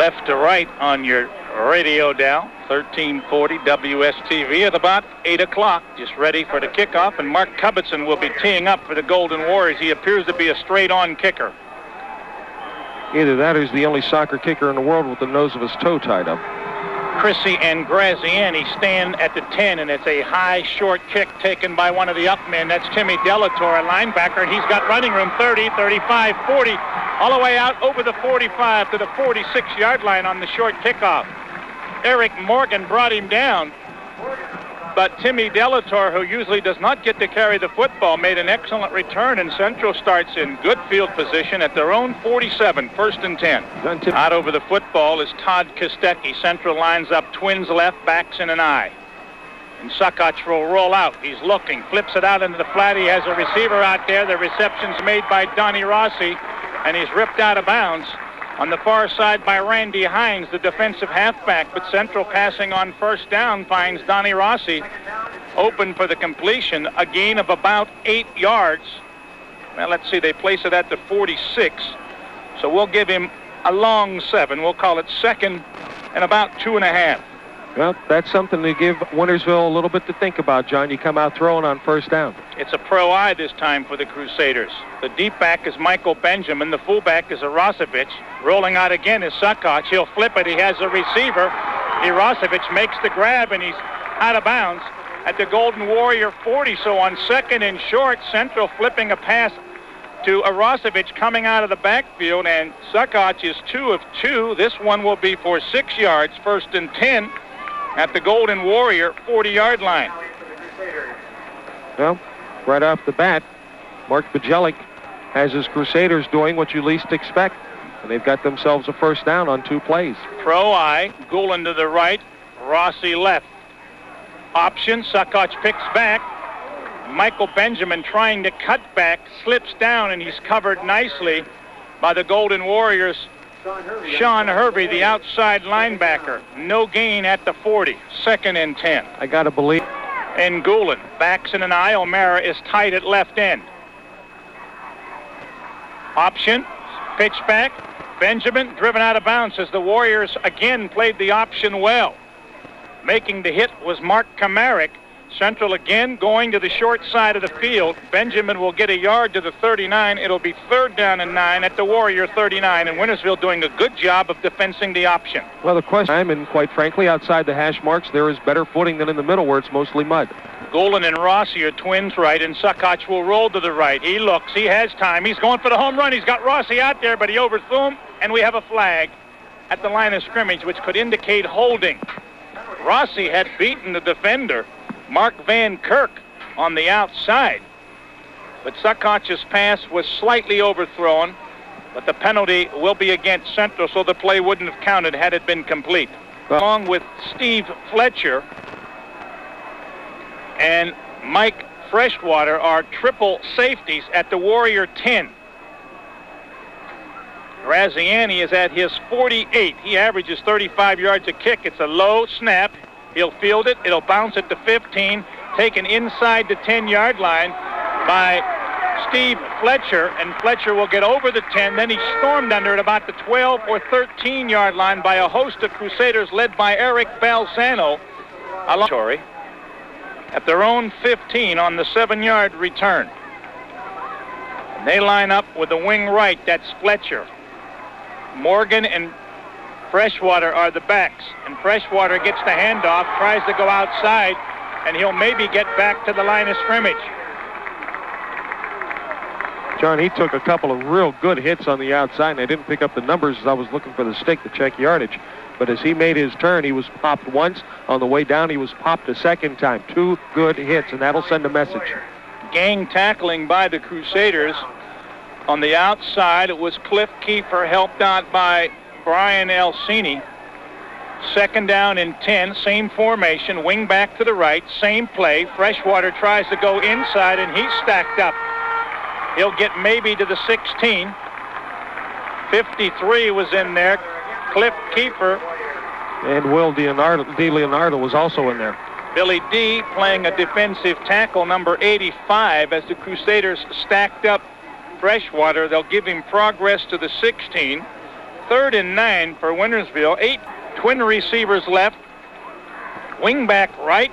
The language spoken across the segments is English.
left to right on your radio dial, 1340 WSTV at about 8 o'clock. Just ready for the kickoff, and Mark Cubbitson will be teeing up for the Golden Warriors. He appears to be a straight-on kicker. Either that or he's the only soccer kicker in the world with the nose of his toe tied up. Chrissy and Graziani stand at the 10, and it's a high, short kick taken by one of the up men. That's Timmy Delator, a linebacker, and he's got running room 30, 35, 40, all the way out over the 45 to the 46-yard line on the short kickoff. Eric Morgan brought him down, but Timmy Delator, who usually does not get to carry the football, made an excellent return, and Central starts in good field position at their own 47, 1st and 10. Out over the football is Todd Kostecki. Central lines up twins left, backs in an I. And Suckoch will roll out. He's looking, flips it out into the flat. He has a receiver out there. The reception's made by Donnie Rossi, and he's ripped out of bounds on the far side by Randy Hines, the defensive halfback. But Central passing on first down finds Donnie Rossi open for the completion, a gain of about 8 yards. Well, let's see, they place it at the 46, so we'll give him a long 7. We'll call it 2nd and about 2.5. Well, that's something to give Wintersville a little bit to think about, John. You come out throwing on first down. It's a pro I this time for the Crusaders. The deep back is Michael Benjamin. The fullback is Arosevich. Rolling out again is Suckoch. He'll flip it. He has a receiver. Arosevich makes the grab, and he's out of bounds at the Golden Warrior 40. So on 2nd and short, Central flipping a pass to Arosevich coming out of the backfield, and Suckoch is 2 of 2. This one will be for 6 yards, 1st and 10. At the Golden Warrior 40-yard line. Well, right off the bat, Mark Bajelic has his Crusaders doing what you least expect, and they've got themselves a first down on 2 plays. Pro I, Gulen to the right, Rossi left. Option, Suckoch picks back. Michael Benjamin trying to cut back, slips down, and he's covered nicely by the Golden Warriors' Sean Hervey, the outside linebacker. No gain at the 40. 2nd and 10. I got to believe. And Gulen backs in an I. O'Mara is tight at left end. Option, pitch back. Benjamin driven out of bounds as the Warriors again played the option well. Making the hit was Mark Kamarick. Central again going to the short side of the field. Benjamin will get a yard to the 39. It'll be 3rd down and 9 at the Warrior 39, and Wintersville doing a good job of defensing the option. Well, the question, and quite frankly, outside the hash marks, there is better footing than in the middle where it's mostly mud. Gulen and Rossi are twins right, and Suckoch will roll to the right. He looks, he has time. He's going for the home run. He's got Rossi out there, but he overthrew him, and we have a flag at the line of scrimmage, which could indicate holding. Rossi had beaten the defender, Mark Van Kirk, on the outside. But Suckoch's pass was slightly overthrown, but the penalty will be against Central, so the play wouldn't have counted had it been complete. Along with Steve Fletcher and Mike Freshwater are triple safeties at the Warrior 10. Graziani is at his 48. He averages 35 yards a kick. It's a low snap. He'll field it. It'll bounce at the 15, taken inside the 10-yard line by Steve Fletcher, and Fletcher will get over the 10. Then he's stormed under at about the 12 or 13-yard line by a host of Crusaders led by Eric Balzano. At their own 15 on the 7-yard return. And they line up with the wing right. That's Fletcher. Morgan and Freshwater are the backs, and Freshwater gets the handoff, tries to go outside, and he'll maybe get back to the line of scrimmage. John, he took a couple of real good hits on the outside, and I didn't pick up the numbers as I was looking for the stick to check yardage. But as he made his turn, he was popped once. On the way down, he was popped a second time. 2 good hits, and that'll send a message. Gang tackling by the Crusaders. On the outside, it was Cliff Kiefer, helped out by Brian Elsini. 2nd down and 10, same formation, wing back to the right, same play. Freshwater tries to go inside, and he's stacked up. He'll get maybe to the 16. 53 was in there. Cliff Kiefer. And Will DeLeonardo was also in there. Billy D playing a defensive tackle, number 85, as the Crusaders stacked up Freshwater. They'll give him progress to the 16. 3rd and 9 for Wintersville. 8 twin receivers left. Wingback right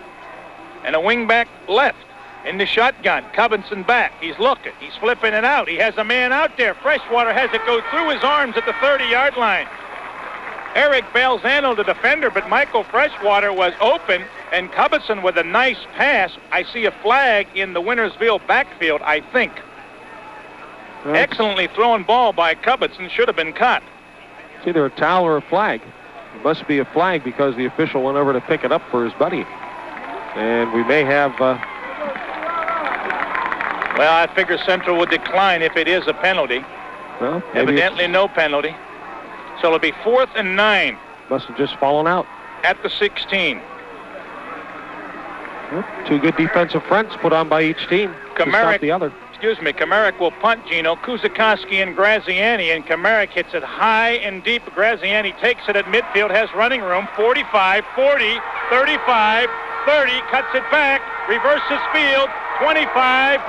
and a wingback left. In the shotgun, Covington back. He's looking. He's flipping it out. He has a man out there. Freshwater has it go through his arms at the 30-yard line. Eric Balzano, the defender, but Michael Freshwater was open, and Covington with a nice pass. I see a flag in the Wintersville backfield, I think. Excellently thrown ball by Covington. Should have been caught. It's either a towel or a flag. It must be a flag because the official went over to pick it up for his buddy. And we may have... Well, I figure Central would decline if it is a penalty. Well, evidently no penalty. So it'll be 4th and 9. Must have just fallen out. At the 16. Well, 2 good defensive fronts put on by each team. Kamarick, the other. Kamarick will punt, Gino. Kuzakowski and Graziani, and Kamarick hits it high and deep. Graziani takes it at midfield, has running room. 45, 40, 35, 30, cuts it back, reverses field, 25.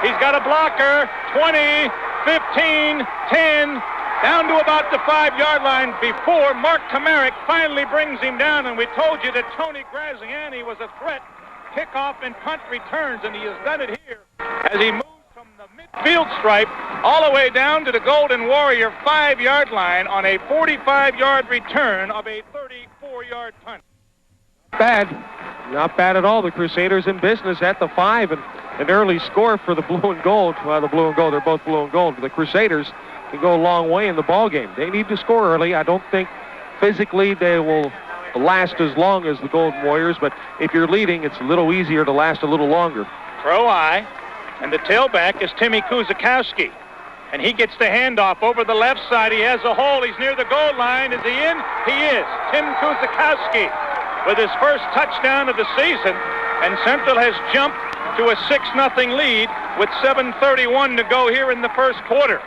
He's got a blocker, 20, 15, 10, down to about the 5-yard line before Mark Kamarick finally brings him down. And we told you that Tony Graziani was a threat. Kickoff and punt returns, and he has done it here as he moves from the midfield stripe all the way down to the Golden Warrior 5-yard line on a 45-yard return of a 34-yard punt. Not bad at all. The Crusaders in business at the 5, and an early score for the blue and gold. Well, the blue and gold, they're both blue and gold. But the Crusaders can go a long way in the ball game. They need to score early. I don't think physically they will last as long as the Golden Warriors, but if you're leading, it's a little easier to last a little longer. Throw eye, and the tailback is Timmy Kuzakowski. And he gets the handoff over the left side. He has a hole. He's near the goal line. Is he in? He is. Tim Kuzakowski with his first touchdown of the season, and Central has jumped to a 6-0 lead with 7:31 to go here in the first quarter.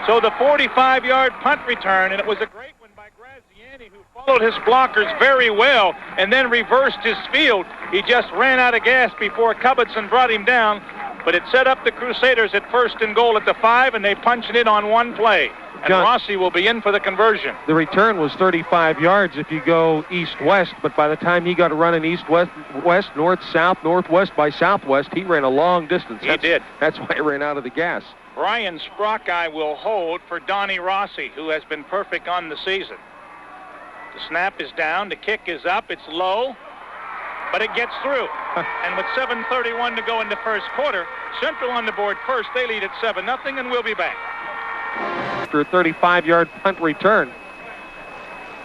So the 45-yard punt return, and it was a great one by Graziani, who followed his blockers very well and then reversed his field. He just ran out of gas before Covington brought him down, but it set up the Crusaders at 1st and goal at the 5, and they punched it in on one play. And John, Rossi will be in for the conversion. The return was 35 yards if you go east-west, but by the time he got running east-west, west, north-south, northwest by southwest, he ran a long distance. He did. That's why he ran out of the gas. Brian Sprockeye will hold for Donnie Rossi, who has been perfect on the season. The snap is down. The kick is up. It's low, but it gets through. And with 7:31 to go in the first quarter, Central on the board first. They lead at 7-0, and we'll be back. After a 35-yard punt return.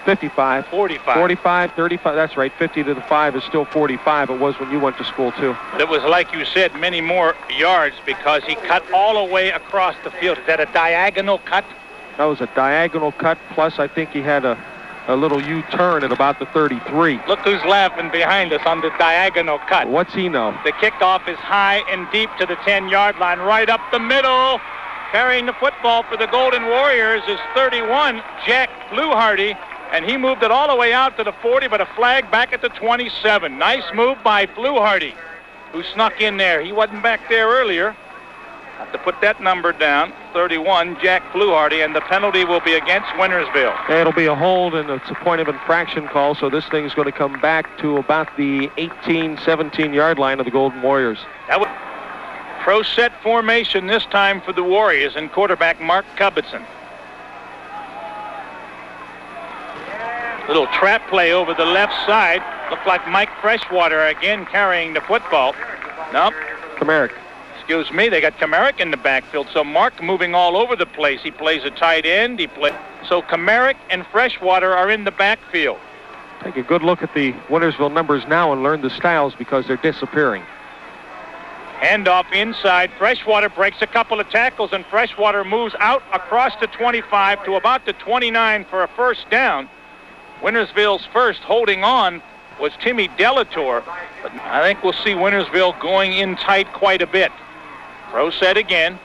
55. 45. 45, 35. That's right. 50 to the 5 is still 45. It was when you went to school, too. But it was, like you said, many more yards because he cut all the way across the field. Is that a diagonal cut? That was a diagonal cut, plus I think he had a little U-turn at about the 33. Look who's laughing behind us on the diagonal cut. What's he know? The kickoff is high and deep to the 10-yard line, right up the middle. Carrying the football for the Golden Warriors is 31, Jack Fluharty, and he moved it all the way out to the 40, but a flag back at the 27. Nice move by Fluharty, who snuck in there. He wasn't back there earlier. Have to put that number down, 31, Jack Fluharty, and the penalty will be against Wintersville. It'll be a hold, and it's a point of infraction call, so this thing's going to come back to about the 18, 17-yard line of the Golden Warriors. That was pro set formation this time for the Warriors, and quarterback Mark Covington. Little trap play over the left side. Looked like Mike Freshwater again carrying the football. Nope. Kamarick. Excuse me, they got Kamarick in the backfield. So Mark moving all over the place. He plays a tight end. So Kamarick and Freshwater are in the backfield. Take a good look at the Wintersville numbers now and learn the styles because they're disappearing. Handoff inside. Freshwater breaks a couple of tackles, and Freshwater moves out across the 25 to about the 29 for a first down. Wintersville's first holding on was Timmy Delator, but I think we'll see Wintersville going in tight quite a bit. Pro set again.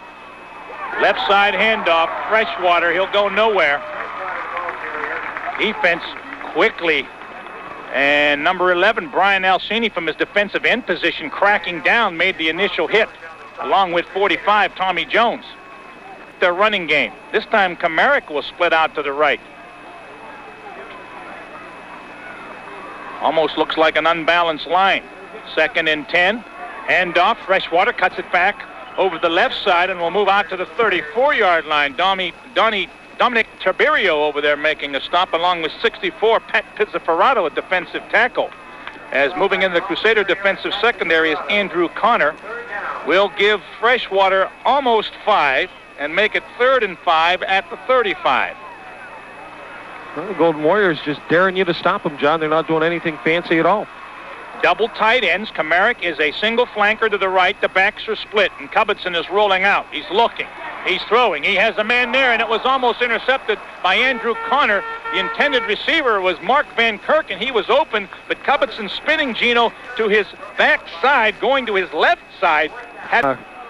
Left side handoff. Freshwater, he'll go nowhere. Defense quickly. And number 11, Brian Alcini from his defensive end position, cracking down, made the initial hit, along with 45, Tommy Jones. their running game. This time, Kamarick will split out to the right. Almost looks like an unbalanced line. 2nd and 10. Handoff. Freshwater cuts it back over the left side and will move out to the 34-yard line. Dominic Tiberio over there making a stop, along with 64, Pat Pizziferrato, a defensive tackle. As moving into the Crusader defensive secondary is Andrew Connor. Will give Freshwater almost 5 and make it 3rd and 5 at the 35. Well, the Golden Warriors just daring you to stop them, John. They're not doing anything fancy at all. Double tight ends. Kamarick is a single flanker to the right. The backs are split, and Cubbitson is rolling out. He's looking. He's throwing. He has a man there, and it was almost intercepted by Andrew Connor. The intended receiver was Mark Van Kirk, and he was open, but Cubbitson spinning Gino to his back side, going to his left side.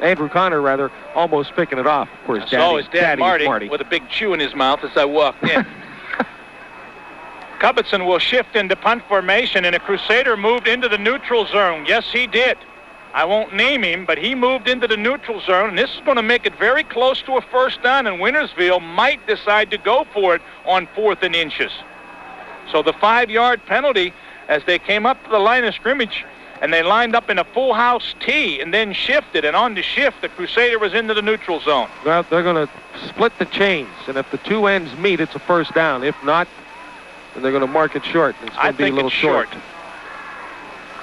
Andrew Connor, rather, almost picking it off. Of course, so his dad, Marty, with a big chew in his mouth as I walked in. Cubbitson will shift into punt formation, and a Crusader moved into the neutral zone. Yes, he did. I won't name him, but he moved into the neutral zone, and this is going to make it very close to a first down, and Wintersville might decide to go for it on 4th and inches. So the 5-yard penalty as they came up to the line of scrimmage, and they lined up in a full house T and then shifted, and on the shift, the Crusader was into the neutral zone. Well, they're going to split the chains, and if the two ends meet, it's a first down. If not, then they're going to mark it short. It's going to be a little short.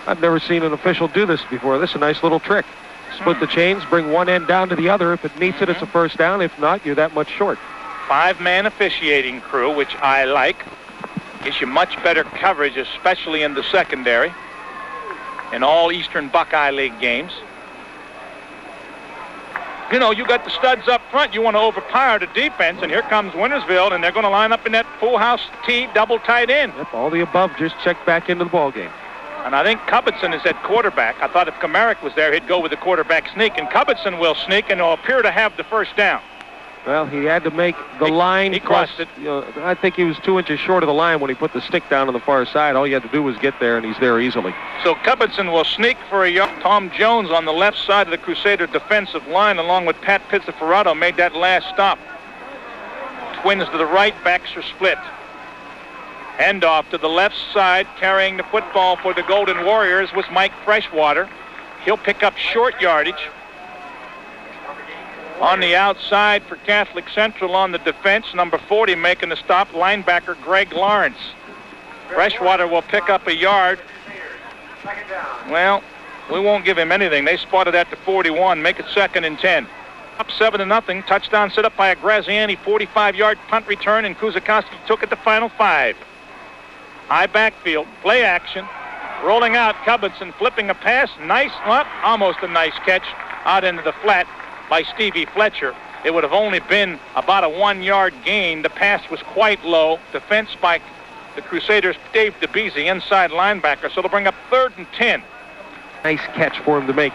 I've never seen an official do this before. This is a nice little trick. Split the chains, bring one end down to the other. If it meets it, it's a first down. If not, you're that much short. 5-man officiating crew, which I like. Gives you much better coverage, especially in the secondary, in all Eastern Buckeye League games. You know, you got the studs up front. You want to overpower the defense, and here comes Wintersville, and they're going to line up in that full house T, double tight end. Yep, all the above just checked back into the ball game. And I think Cubbitson is at quarterback. I thought if Kamarick was there, he'd go with the quarterback sneak, and Cubbitson will sneak, and will appear to have the first down. Well, he had to make the line. He crossed it. You know, I think he was 2 inches short of the line when he put the stick down on the far side. All he had to do was get there, and he's there easily. So Cubbitson will sneak for a yard. Tom Jones on the left side of the Crusader defensive line, along with Pat Pizziferrato, made that last stop. Twins to the right, backs are split. Handoff to the left side, carrying the football for the Golden Warriors was Mike Freshwater. He'll pick up short yardage. On the outside for Catholic Central on the defense, number 40 making the stop, linebacker Greg Lawrence. Freshwater will pick up a yard. Well, we won't give him anything. They spotted at the 41, make it 2nd and 10. Up 7-0, touchdown set up by a Graziani, 45-yard punt return, and Kuzakowski took it to final 5. High backfield, play action, rolling out Cubbitson, flipping a pass, nice, well, almost a nice catch out into the flat by Stevie Fletcher. It would have only been about a 1-yard gain. The pass was quite low. Defense by the Crusaders, Dave DeBeese, inside linebacker, so they'll bring up 3rd and 10. Nice catch for him to make.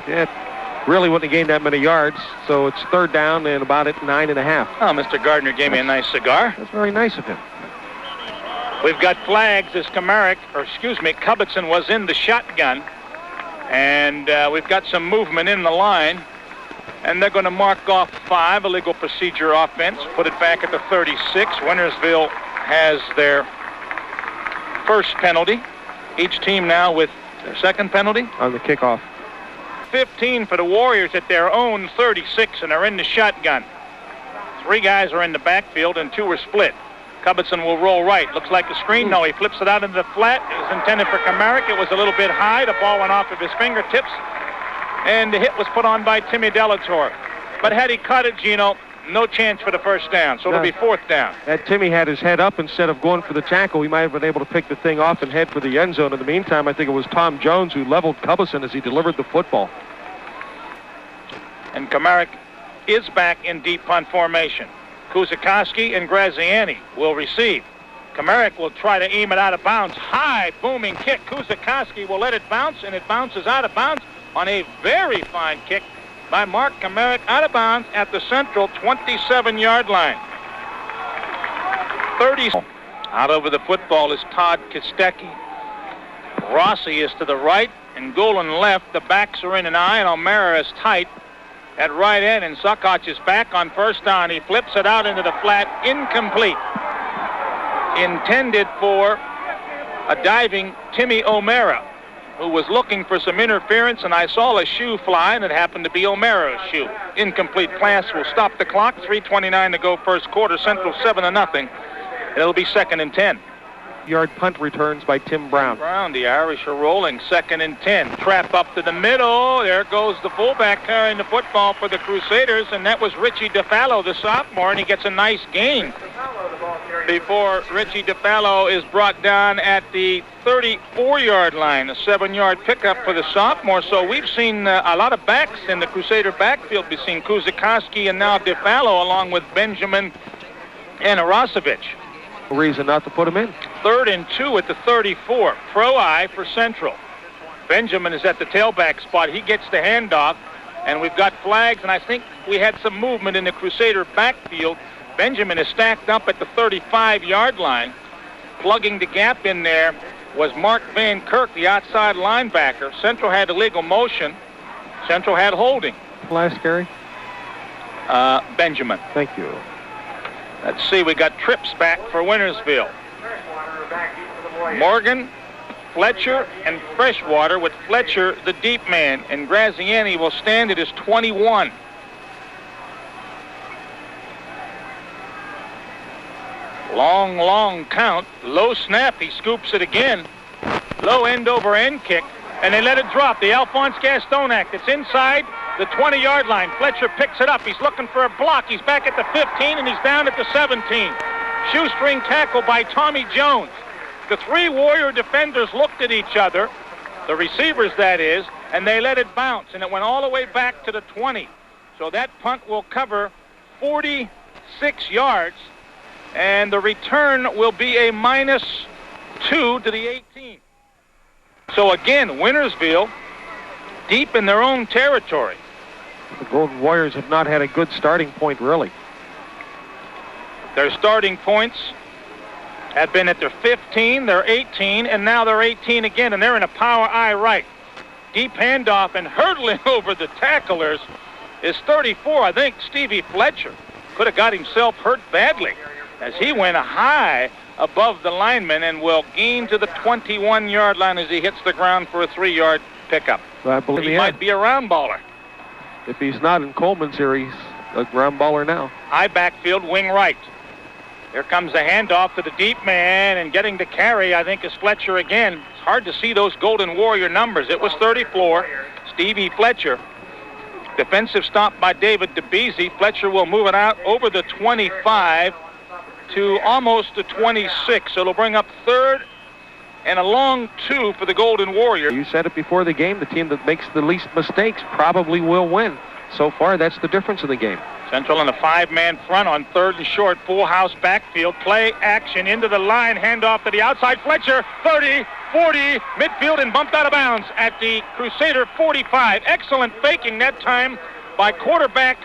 Really wouldn't have gained that many yards, so it's 3rd down and about at 9.5. Oh, Mr. Gardner gave me a nice cigar. That's very nice of him. We've got flags as Cubbitson was in the shotgun, and we've got some movement in the line, and they're going to mark off 5, illegal procedure offense, put it back at the 36. Wintersville has their first penalty. Each team now with their second penalty. On the kickoff. 15 for the Warriors at their own 36, and they're in the shotgun. 3 guys are in the backfield, and 2 are split. Cubbitson will roll right. Looks like a screen. No, he flips it out into the flat. It was intended for Kamarick. It was a little bit high. The ball went off of his fingertips, and the hit was put on by Timmy Delatorre. But had he caught it, Gino, no chance for the first down. So it'll be 4th down. Had Timmy had his head up instead of going for the tackle, he might have been able to pick the thing off and head for the end zone. In the meantime, I think it was Tom Jones who leveled Cubbitson as he delivered the football. And Kamarick is back in deep punt formation. Kuzakowski and Graziani will receive. Kamarick will try to aim it out of bounds. High, booming kick. Kuzakowski will let it bounce, and it bounces out of bounds on a very fine kick by Mark Kamarick, out of bounds at the central 27-yard line. 30. Out over the football is Todd Kostecki. Rossi is to the right, and Golan left. The backs are in an eye, and O'Mara is tight at right end, and Suckoch is back on first down. He flips it out into the flat, incomplete. Intended for a diving Timmy O'Mara, who was looking for some interference, and I saw a shoe fly, and it happened to be O'Mara's shoe. Incomplete pass will stop the clock. 3:29 to go first quarter. Central 7-0. It'll be 2nd and 10. Yard punt returns by Tim Brown. The Irish are rolling. 2nd and 10. Trap up to the middle. There goes the fullback carrying the football for the Crusaders, and that was Richie DeFallo, the sophomore, and he gets a nice gain before Richie DeFallo is brought down at the 34-yard line. A 7-yard pickup for the sophomore. So we've seen a lot of backs in the Crusader backfield. We've seen Kuzikowski and now DeFallo along with Benjamin and Arosevich. No reason not to put him in. 3rd and 2 at the 34. Pro eye for Central. Benjamin is at the tailback spot. He gets the handoff, and we've got flags, and I think we had some movement in the Crusader backfield. Benjamin is stacked up at the 35-yard line. Plugging the gap in there was Mark Van Kirk, the outside linebacker. Central had illegal motion. Central had holding. Last carry? Benjamin. Thank you. Let's see, we got trips back for Wintersville. Morgan, Fletcher, and Freshwater, with Fletcher the deep man, and Graziani will stand at his 21. Long count. Low snap. He scoops it again. Low end-over-end kick, and they let it drop. The Alphonse Gaston act. It's inside the 20-yard line. Fletcher picks it up. He's looking for a block. He's back at the 15, and he's down at the 17. Shoestring tackle by Tommy Jones. The 3 Warrior defenders looked at each other, the receivers that is, and they let it bounce, and it went all the way back to the 20. So that punt will cover 46 yards, and the return will be a -2 to the 18. So again, Wintersville deep in their own territory. The Golden Warriors have not had a good starting point, really. Their starting points have been at their 15, their 18, and now they're 18 again, and they're in a power eye right. Deep handoff, and hurdling over the tacklers is 34, I think, Stevie Fletcher. Could have got himself hurt badly as he went high above the lineman and will gain to the 21-yard line as he hits the ground for a 3-yard pickup. I believe he might be a round baller. If he's not in Coleman's here, he's a ground baller now. High backfield, wing right. Here comes the handoff to the deep man, and getting the carry, I think, is Fletcher again. It's hard to see those Golden Warrior numbers. It was 34, Stevie Fletcher. Defensive stop by David DeBeese. Fletcher will move it out over the 25 to almost the 26. So it'll bring up 3rd and a long 2 for the Golden Warrior. You said it before the game, the team that makes the least mistakes probably will win. So far, that's the difference in the game. Central in a 5-man front on 3rd and short, full house backfield, play action into the line, handoff to the outside. Fletcher, 30, 40, midfield, and bumped out of bounds at the Crusader 45. Excellent faking that time by quarterback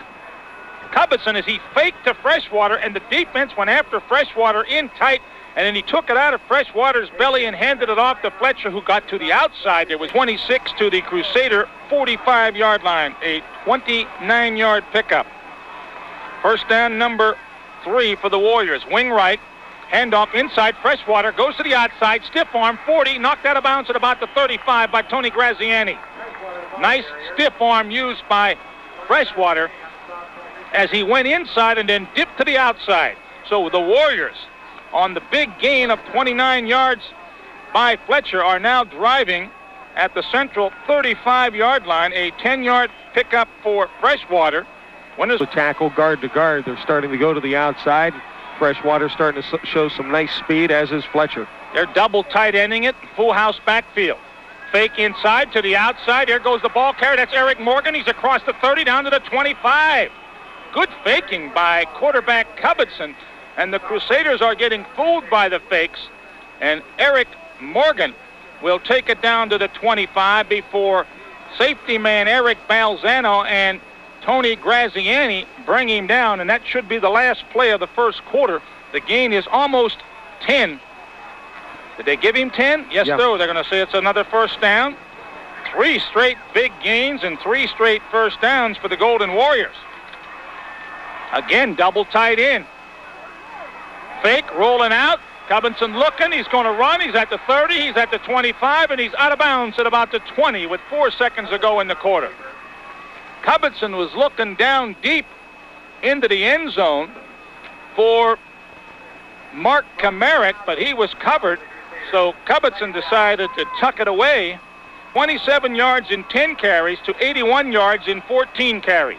Cubbitson as he faked to Freshwater, and the defense went after Freshwater in tight, and then he took it out of Freshwater's belly and handed it off to Fletcher, who got to the outside. There was 26 to the Crusader 45-yard line, a 29-yard pickup. First down, number 3 for the Warriors. Wing right, handoff inside. Freshwater goes to the outside, stiff arm, 40, knocked out of bounds at about the 35 by Tony Graziani. Nice stiff arm used by Freshwater as he went inside and then dipped to the outside. So the Warriors, on the big gain of 29 yards by Fletcher, are now driving at the Central 35-yard line, a 10-yard pickup for Freshwater. The tackle guard to guard. They're starting to go to the outside. Freshwater starting to show some nice speed, as is Fletcher. They're double tight ending it, full house backfield. Fake inside to the outside. Here goes the ball carrier. That's Eric Morgan. He's across the 30 down to the 25. Good faking by quarterback Cubbitson. And the Crusaders are getting fooled by the fakes. And Eric Morgan will take it down to the 25 before safety man Eric Balzano and Tony Graziani bring him down, and that should be the last play of the first quarter. The gain is almost 10. Did they give him 10? Yes, yeah. They're going to say it's another first down. 3 straight big gains and 3 straight first downs for the Golden Warriors. Again, double tight end. Fake, rolling out. Cubinson looking. He's going to run. He's at the 30. He's at the 25, and he's out of bounds at about the 20 with 4 seconds to go in the quarter. Cubinson was looking down deep into the end zone for Mark Kamarick, but he was covered, so Cubinson decided to tuck it away. 27 yards in 10 carries to 81 yards in 14 carries.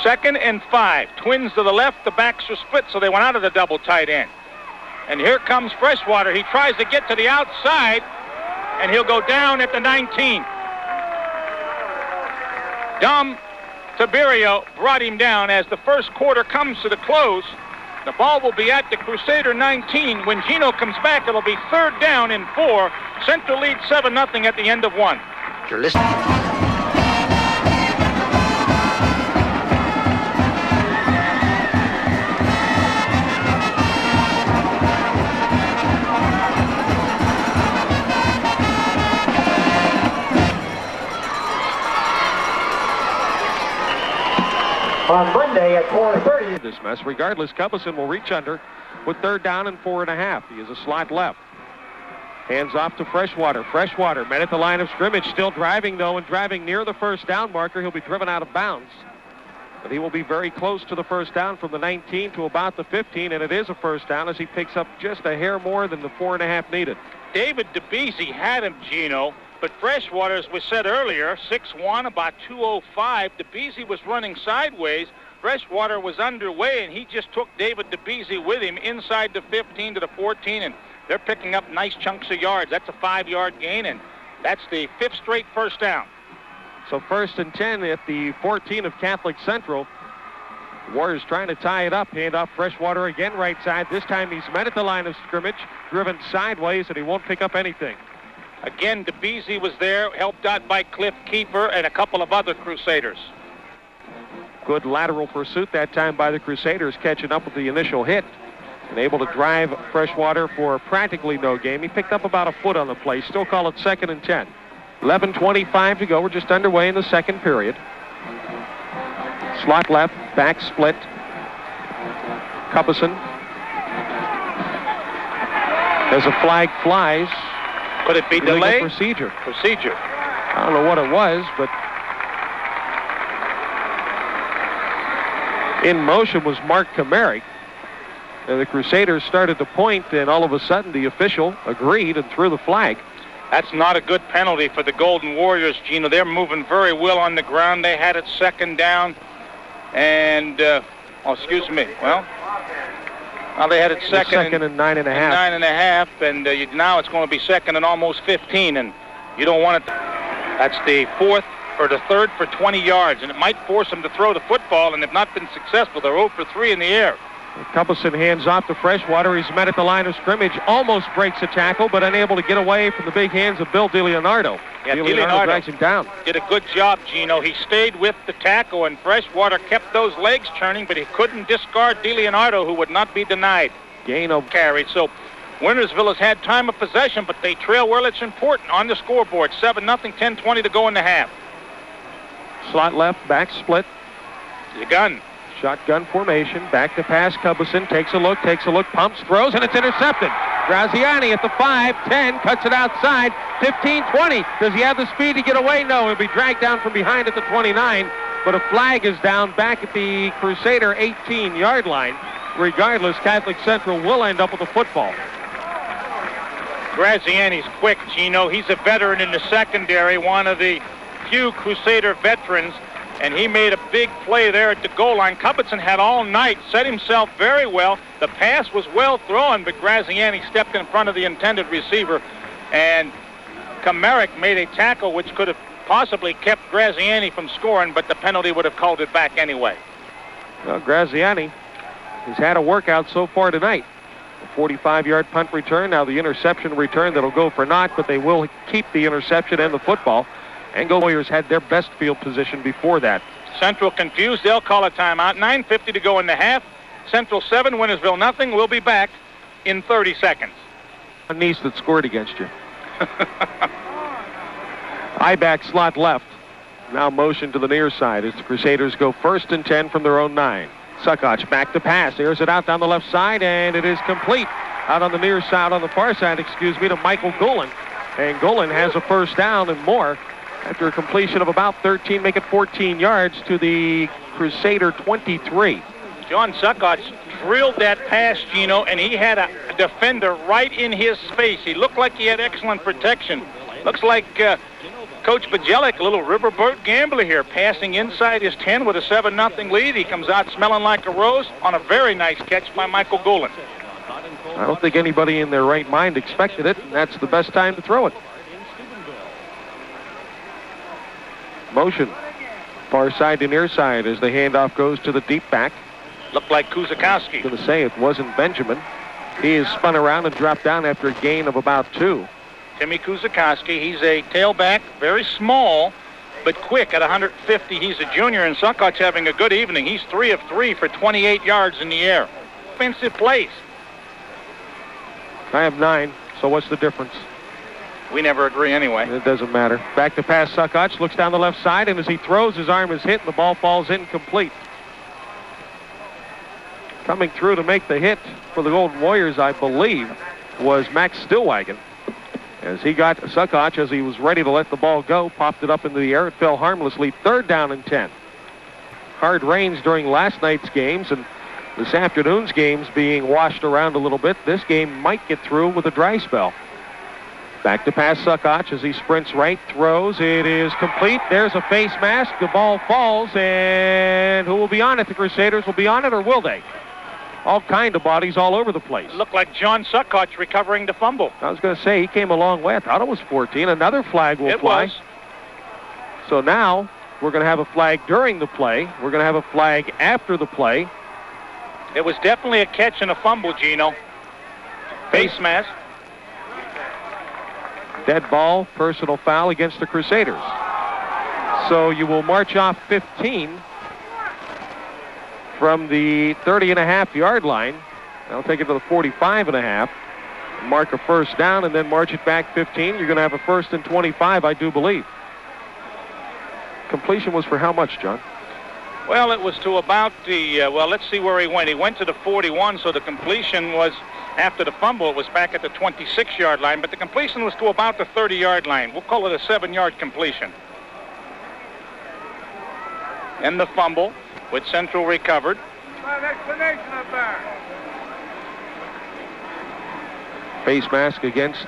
2nd and 5. Twins to the left. The backs are split, so they went out of the double tight end. And here comes Freshwater. He tries to get to the outside, and he'll go down at the 19. Dom Tiberio brought him down as the first quarter comes to the close. The ball will be at the Crusader 19. When Gino comes back, it'll be 3rd down and 4. Central leads 7-0 at the end of 1. You're listening. On Monday at 4:30. This mess. Regardless, Cubison will reach under with 3rd down and 4.5. He is a slot left. Hands off to Freshwater. Freshwater met at the line of scrimmage, still driving though, and driving near the first down marker. He'll be driven out of bounds. But he will be very close to the first down from the 19 to about the 15, and it is a first down as he picks up just a hair more than the 4.5 needed. David DeBeese had him, Gino. But Freshwater, as we said earlier, 6'1", about 205. DeBeese was running sideways. Freshwater was underway, and he just took David DeBeese with him inside the 15 to the 14, and they're picking up nice chunks of yards. That's a 5-yard gain, and that's the 5th straight first down. So 1st and 10 at the 14 of Catholic Central. Warriors trying to tie it up. Hand off Freshwater again right side. This time he's met at the line of scrimmage, driven sideways, and he won't pick up anything. Again, DeBeese was there, helped out by Cliff Keeper and a couple of other Crusaders. Good lateral pursuit that time by the Crusaders, catching up with the initial hit and able to drive Freshwater for practically no gain. He picked up about a foot on the play. Still call it 2nd and 10. 11:25 to go. We're just underway in the second period. Slot left, back split. Cubison. As a flag flies. Could it be delay? Procedure. Procedure. I don't know what it was, but in motion was Mark Kamarick. And the Crusaders started to point, and all of a sudden the official agreed and threw the flag. That's not a good penalty for the Golden Warriors, Gino. They're moving very well on the ground. They had it 2nd down, and, excuse me. Well, now they had it second and 9.5. 9.5, and now it's going to be 2nd and almost 15, and you don't want it. That's the 4th or the 3rd for 20 yards, and it might force them to throw the football, and they've not been successful. They're 0 for 3 in the air. Cubison hands off to Freshwater. He's met at the line of scrimmage, almost breaks a tackle, but unable to get away from the big hands of Bill DeLeonardo. Yeah, DeLeonardo drags him down. Did a good job, Gino. He stayed with the tackle, and Freshwater kept those legs turning, but he couldn't discard DeLeonardo, who would not be denied. Gain of carry. So Wintersville has had time of possession, but they trail where it's important on the scoreboard. 7-0, 10:20 to go in the half. Slot left, back split. The gun. Shotgun formation, back to pass. Cubison takes a look, pumps, throws, and it's intercepted. Graziani at the 5, 10, cuts it outside, 15, 20. Does he have the speed to get away? No, he'll be dragged down from behind at the 29, but a flag is down back at the Crusader 18-yard line. Regardless, Catholic Central will end up with the football. Graziani's quick, Gino. He's a veteran in the secondary, one of the few Crusader veterans, and he made a big play there at the goal line. Cubison had all night, set himself very well. The pass was well thrown, but Graziani stepped in front of the intended receiver, and Kamarick made a tackle which could have possibly kept Graziani from scoring, but the penalty would have called it back anyway. Well, Graziani has had a workout so far tonight. A 45-yard punt return, now the interception return that'll go for naught, but they will keep the interception and the football. And Warriors had their best field position before that. Central confused. They'll call a timeout. 9:50 to go in the half. Central 7, Wintersville nothing. We'll be back in 30 seconds. A niece that scored against you. I-back slot left. Now motion to the near side as the Crusaders go 1st and 10 from their own 9. Suckoch back to pass. Airs it out down the left side, and it is complete. Out on the near side, on the far side, to Michael Golan. And Golan has a first down and more after a completion of about 13, make it 14 yards to the Crusader 23. John Suckoch drilled that pass, Gino, and he had a defender right in his face. He looked like he had excellent protection. Looks like Coach Bajelic, a little riverboat gambler here, passing inside his 10 with a 7-0 lead. He comes out smelling like a rose on a very nice catch by Michael Golan. I don't think anybody in their right mind expected it, and that's the best time to throw it. Motion. Far side to near side as the handoff goes to the deep back. Looked like Kuzakowski. I'm going to say it wasn't Benjamin. He is spun around and dropped down after a gain of about 2. Timmy Kuzakowski, he's a tailback, very small, but quick at 150. He's a junior, and Suckoch having a good evening. He's 3 of 3 for 28 yards in the air. Offensive plays. I have 9, so what's the difference? We never agree anyway. It doesn't matter. Back to pass, Suckoch looks down the left side, and as he throws, his arm is hit, and the ball falls incomplete. Coming through to make the hit for the Golden Warriors, I believe, was Max Stillwagon. As he got Suckoch, as he was ready to let the ball go, popped it up into the air. It fell harmlessly. 3rd down and 10. Hard rains during last night's games, and this afternoon's games being washed around a little bit. This game might get through with a dry spell. Back to pass Suckoch as he sprints right, throws. It is complete. There's a face mask. The ball falls, and who will be on it? The Crusaders will be on it, or will they? All kind of bodies all over the place. It looked like John Suckoch recovering the fumble. I was going to say, he came a long way. I thought it was 14. Another flag will fly. It was. So now we're going to have a flag during the play. We're going to have a flag after the play. It was definitely a catch and a fumble, Gino. Face mask. Dead ball, personal foul against the Crusaders. So you will march off 15 from the 30.5-yard line. I'll take it to the 45.5. Mark a first down and then march it back 15. You're going to have a 1st and 25, I do believe. Completion was for how much, John? Well, it was to about the, let's see where he went. He went to the 41, so the completion was, after the fumble, it was back at the 26-yard line, but the completion was to about the 30-yard line. We'll call it a 7-yard completion. And the fumble, with Central recovered. Explanation up there. Face mask against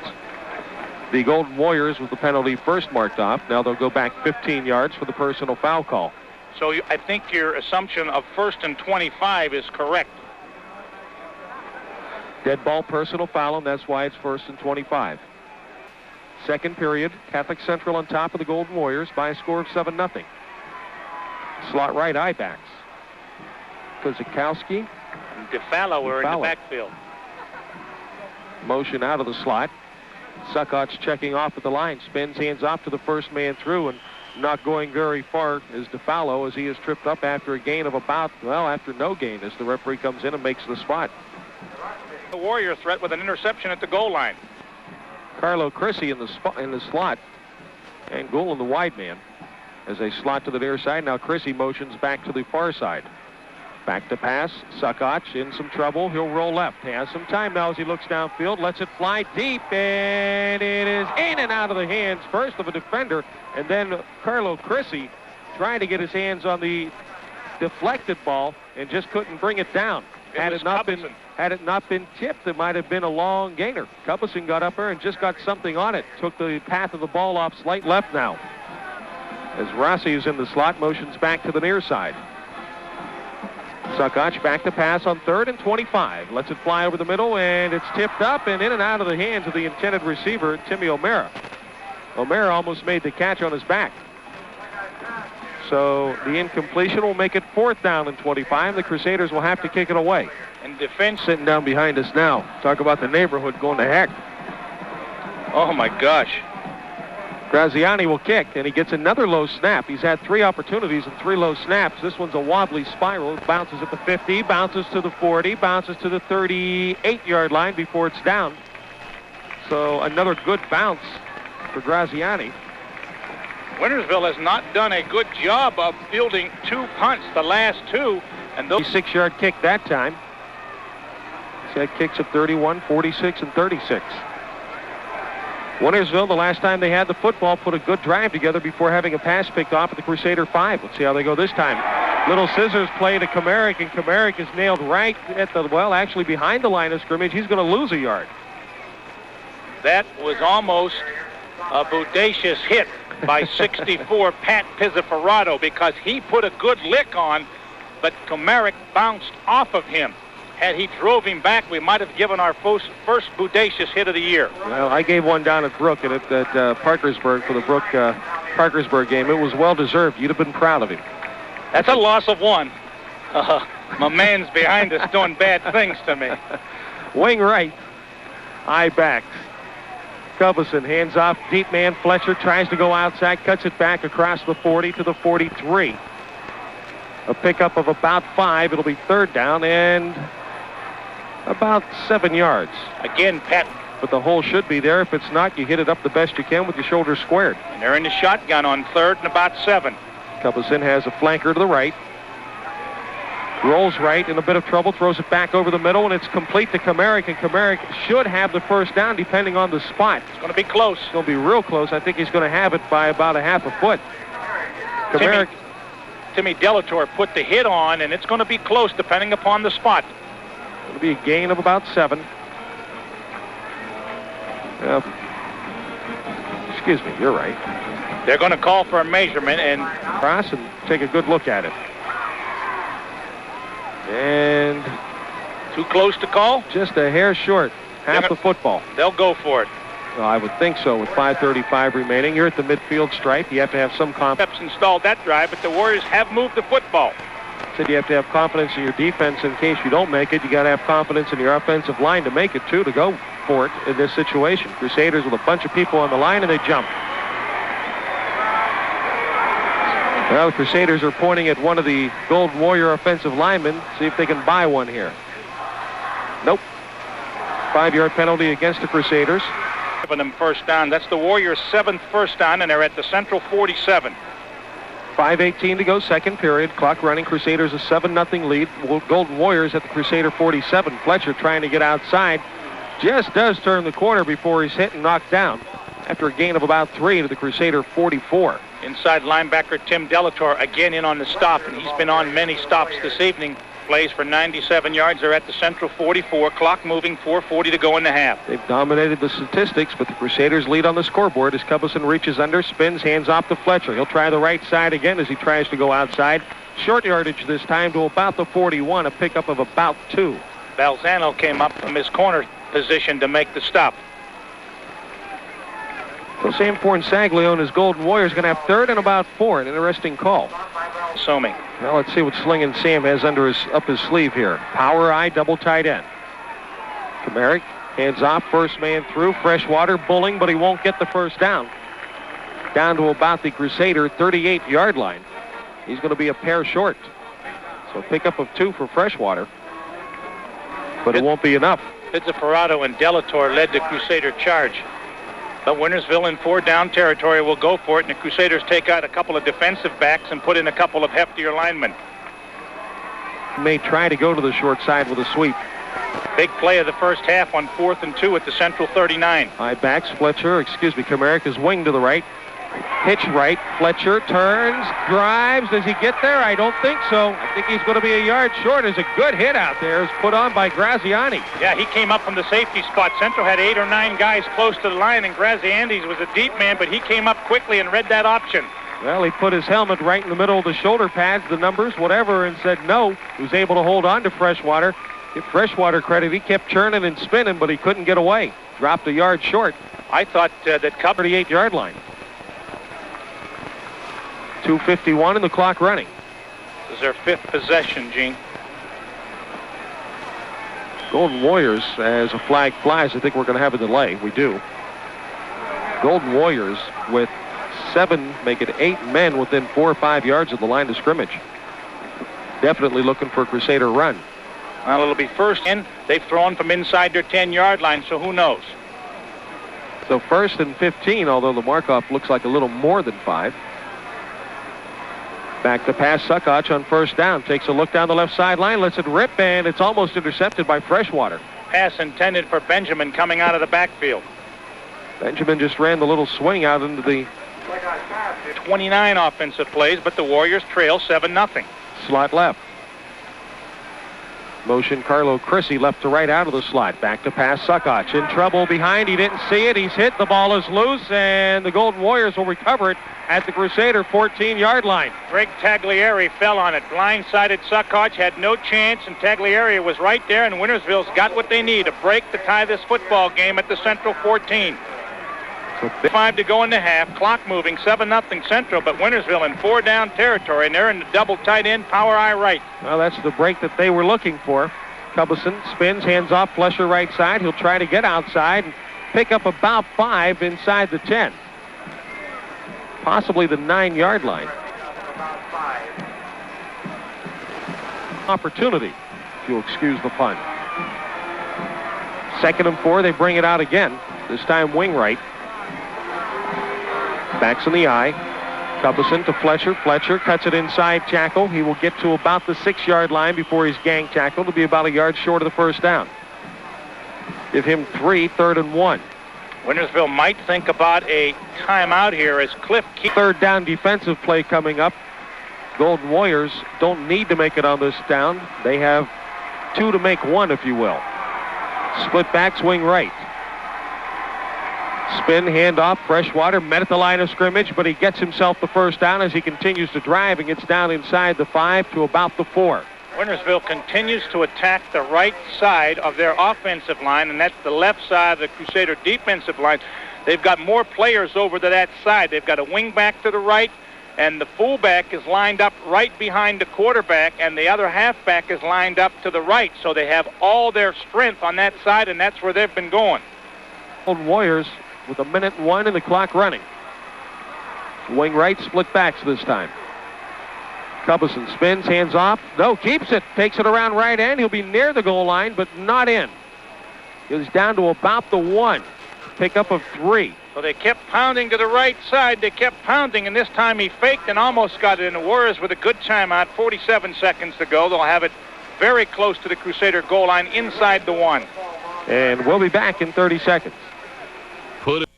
the Golden Warriors with the penalty first marked off. Now they'll go back 15 yards for the personal foul call. So I think your assumption of 1st and 25 is correct. Dead ball, personal foul, and that's why it's 1st and 25. Second period, Catholic Central on top of the Golden Warriors by a score of 7-0. Slot right, I-backs. Kuzakowski. And DeFallo were in the backfield. Motion out of the slot. Suckoch checking off at the line. Spins, hands off to the first man through, and not going very far is DeFallo as he is tripped up after a gain of about, after no gain as the referee comes in and makes the spot. The Warrior threat with an interception at the goal line. Carlo Chrissy in the slot, and Golan the wide man as they slot to the near side. Now Chrissy motions back to the far side. Back to pass. Suckoch in some trouble. He'll roll left. Has some time now as he looks downfield. Lets it fly deep, and it is in and out of the hands first of a defender, and then Carlo Chrissy trying to get his hands on the deflected ball and just couldn't bring it down. Had it not been tipped, it might have been a long gainer. Cubbison got up there and just got something on it. Took the path of the ball off slight left now. As Rossi is in the slot, motions back to the near side. Suckoch back to pass on 3rd and 25. Lets it fly over the middle, and it's tipped up and in and out of the hands of the intended receiver, Timmy O'Mara. O'Mara almost made the catch on his back. So the incompletion will make it 4th down and 25. The Crusaders will have to kick it away. And defense sitting down behind us now. Talk about the neighborhood going to heck. Oh, my gosh. Graziani will kick, and he gets another low snap. He's had 3 opportunities and 3 low snaps. This one's a wobbly spiral. It bounces at the 50, bounces to the 40, bounces to the 38-yard line before it's down. So another good bounce for Graziani. Wintersville has not done a good job of fielding 2 punts, the last 2, and those 6-yard kick that time. He's had kicks of 31, 46, and 36. Wintersville, the last time they had the football, put a good drive together before having a pass picked off at the Crusader 5. Let's see how they go this time. Little scissors play to Kamarick, and Kamarick is nailed right at the, well, actually behind the line of scrimmage. He's going to lose a yard. That was almost a bodacious hit by 64 Pat Pizziferrato, because he put a good lick on, but Kamarick bounced off of him. Had he drove him back, we might have given our first bodacious hit of the year. Well, I gave one down at Brook at Parkersburg for the Brook Parkersburg game. It was well-deserved. You'd have been proud of him. That's a loss of 1. My man's behind us doing bad things to me. Wing right, eye back. Cubison hands off, deep man. Fletcher tries to go outside, cuts it back across the 40 to the 43. A pickup of about 5. It'll be 3rd down and about 7 yards. Again, Pat. But the hole should be there. If it's not, you hit it up the best you can with your shoulders squared. And they're in the shotgun on 3rd and about 7. Cubison has a flanker to the right. Rolls right, in a bit of trouble, throws it back over the middle, and it's complete to Kamarick, and Kamarick should have the first down depending on the spot. It's going to be close. It's going to be real close. I think he's going to have it by about a half a foot. Kamarick. Timmy Delator put the hit on, and it's going to be close depending upon the spot. It'll be a gain of about 7. Excuse me, you're right. They're going to call for a measurement and cross and take a good look at it. And too close to call? Just a hair short. Half the football. They'll go for it. Well, I would think so with 5:35 remaining. You're at the midfield stripe. You have to have some confidence. Sept installed that drive, but the Warriors have moved the football. Said you have to have confidence in your defense in case you don't make it. You got to have confidence in your offensive line to make it, too, to go for it in this situation. Crusaders with a bunch of people on the line, and they jump. Well, the Crusaders are pointing at one of the Golden Warrior offensive linemen. See if they can buy one here. Nope. 5-yard penalty against the Crusaders. Giving them first down. That's the Warriors' 7th first down, and they're at the Central 47. 5:18 to go, second period. Clock running. Crusaders a 7-0 lead. Golden Warriors at the Crusader 47. Fletcher trying to get outside. Just does turn the corner before he's hit and knocked down. After a gain of about 3 to the Crusader 44. Inside linebacker Tim Delator again in on the stop, and he's been on many stops this evening. Plays for 97 yards. They're at the Central 44. Clock moving, 4:40 to go in the half. They've dominated the statistics, but the Crusaders lead on the scoreboard as Cubison reaches under, spins, hands off to Fletcher. He'll try the right side again as he tries to go outside. Short yardage this time to about the 41, a pickup of about 2. Balzano came up from his corner position to make the stop. So Sam Fornsaglio and his Golden Warriors going to have 3rd and about 4. An interesting call. Assuming. Well, let's see what Slingin' Sam has up his sleeve here. Power eye, double tight end. Kamarick hands off, first man through. Freshwater bulling, but he won't get the first down. Down to about the Crusader 38-yard line. He's going to be a pair short. So pickup of 2 for Freshwater. But it won't be enough. Pizziferrato and Delator led the Crusader charge. But Wintersville in 4-down territory will go for it, and the Crusaders take out a couple of defensive backs and put in a couple of heftier linemen. May try to go to the short side with a sweep. Big play of the first half on 4th and 2 at the Central 39. High backs, Kamarick is wing to the right. Pitch right, Fletcher turns, drives. Does he get there? I don't think so. I think he's going to be a yard short. There's a good hit out there. It's put on by Graziani. Yeah, he came up from the safety spot. Central had 8 or 9 guys close to the line, and Graziani was a deep man, but he came up quickly and read that option. Well, he put his helmet right in the middle of the shoulder pads, the numbers, whatever, and said no. He was able to hold on to Freshwater. Give Freshwater credit. He kept churning and spinning, but he couldn't get away. Dropped a yard short. I thought that 38-yard line. 2:51 and the clock running. This is their 5th possession, Gene. Golden Warriors, as a flag flies, I think we're going to have a delay. We do. Golden Warriors with 7, make it 8 men within 4 or 5 yards of the line of scrimmage. Definitely looking for a Crusader run. Well, it'll be first in. They've thrown from inside their 10-yard line, so who knows? So 1st and 15, although the mark-off looks like a little more than 5. Back to pass Suckoch on first down. Takes a look down the left sideline, lets it rip, and it's almost intercepted by Freshwater. Pass intended for Benjamin coming out of the backfield. Benjamin just ran the little swing out into the 29 offensive plays, but the Warriors trail 7-0. slot left. Motion Carlo Chrissy left to right out of the slot. Back to pass Suckoch. In trouble behind. He didn't see it. He's hit. The ball is loose, and the Golden Warriors will recover it at the Crusader 14-yard line. Greg Taglieri fell on it. Blindsided Suckoch, had no chance, and Taglieri was right there, and Wintersville's got what they need, a break to tie this football game at the Central 14. 5 to go in the half. Clock moving. 7-0 Central, but Wintersville in 4-down territory, and they're in the double tight end, power eye right. Well, that's the break that they were looking for. Cubbison spins, hands off, Flesher right side. He'll try to get outside and pick up about 5 inside the 10. Possibly the 9-yard line. Opportunity, if you'll excuse the pun. 2nd and 4, they bring it out again. This time wing right. Backs in the eye. Cubbison to Fletcher. Fletcher cuts it inside tackle. He will get to about the 6-yard line before he's gang tackled. It'll be about a yard short of the first down. Give him 3, 3rd and 1. Wintersville might think about a timeout here as Cliff keeps... 3rd down defensive play coming up. Golden Warriors don't need to make it on this down. They have 2 to make 1, if you will. Split back, swing right. Spin, handoff, Freshwater met at the line of scrimmage, but he gets himself the first down as he continues to drive and gets down inside the 5 to about the 4. Wintersville continues to attack the right side of their offensive line, and that's the left side of the Crusader defensive line. They've got more players over to that side. They've got a wing back to the right, and the fullback is lined up right behind the quarterback, and the other halfback is lined up to the right. So they have all their strength on that side, and that's where they've been going. Golden Warriors with 1:01 and the clock running. Wing right, split backs this time. Cubbison spins, hands off. No, keeps it. Takes it around right end. He'll be near the goal line, but not in. He's down to about the 1. Pickup of 3. So they kept pounding to the right side. They kept pounding, and this time he faked and almost got it in. The Warriors with a good timeout. 47 seconds to go. They'll have it very close to the Crusader goal line inside the 1. And we'll be back in 30 seconds. Put it.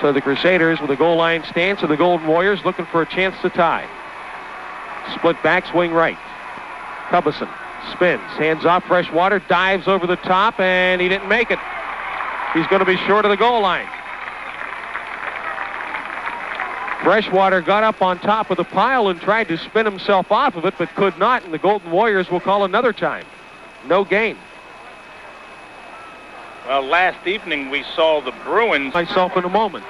So the Crusaders with a goal line stance and the Golden Warriors looking for a chance to tie. Split back, swing right. Cubbison spins, hands off Freshwater, dives over the top, and he didn't make it. He's going to be short of the goal line. Freshwater got up on top of the pile and tried to spin himself off of it, but could not, and the Golden Warriors will call another time. No gain. Well, last evening we saw the Bruins... Myself in a moment.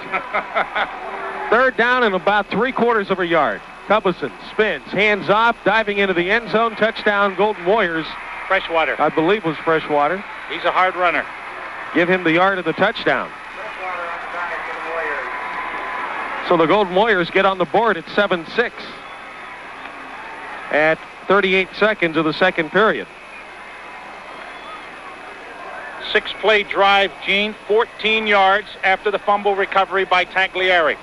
3rd down and about 3/4 of a yard. Cubbison spins, hands off, diving into the end zone. Touchdown, Golden Warriors. Freshwater. I believe was Freshwater. He's a hard runner. Give him the yard of the touchdown. So the Golden Warriors get on the board at 7-6 at 38 seconds of the second period. 6-play drive, Gene, 14 yards after the fumble recovery by Taglieri.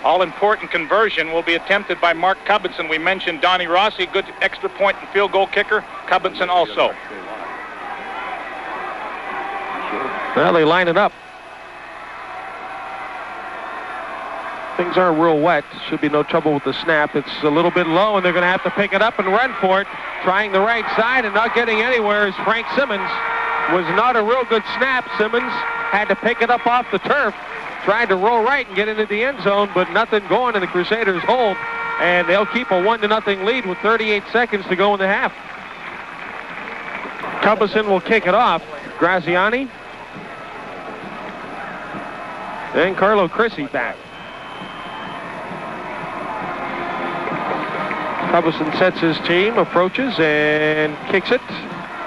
All-important conversion will be attempted by Mark Cubbison. We mentioned Donnie Rossi, good extra point and field goal kicker. Cubbison also. Well, they line it up. Things aren't real wet. Should be no trouble with the snap. It's a little bit low, and they're going to have to pick it up and run for it. Trying the right side and not getting anywhere is Frank Simmons. Was not a real good snap. Simmons had to pick it up off the turf. Tried to roll right and get into the end zone, but nothing going, and the Crusaders hold. And they'll keep a 1-0 lead with 38 seconds to go in the half. Cubbison will kick it off. Graziani. And Carlo Chrissy back. Cubbison sets his team, approaches, and kicks it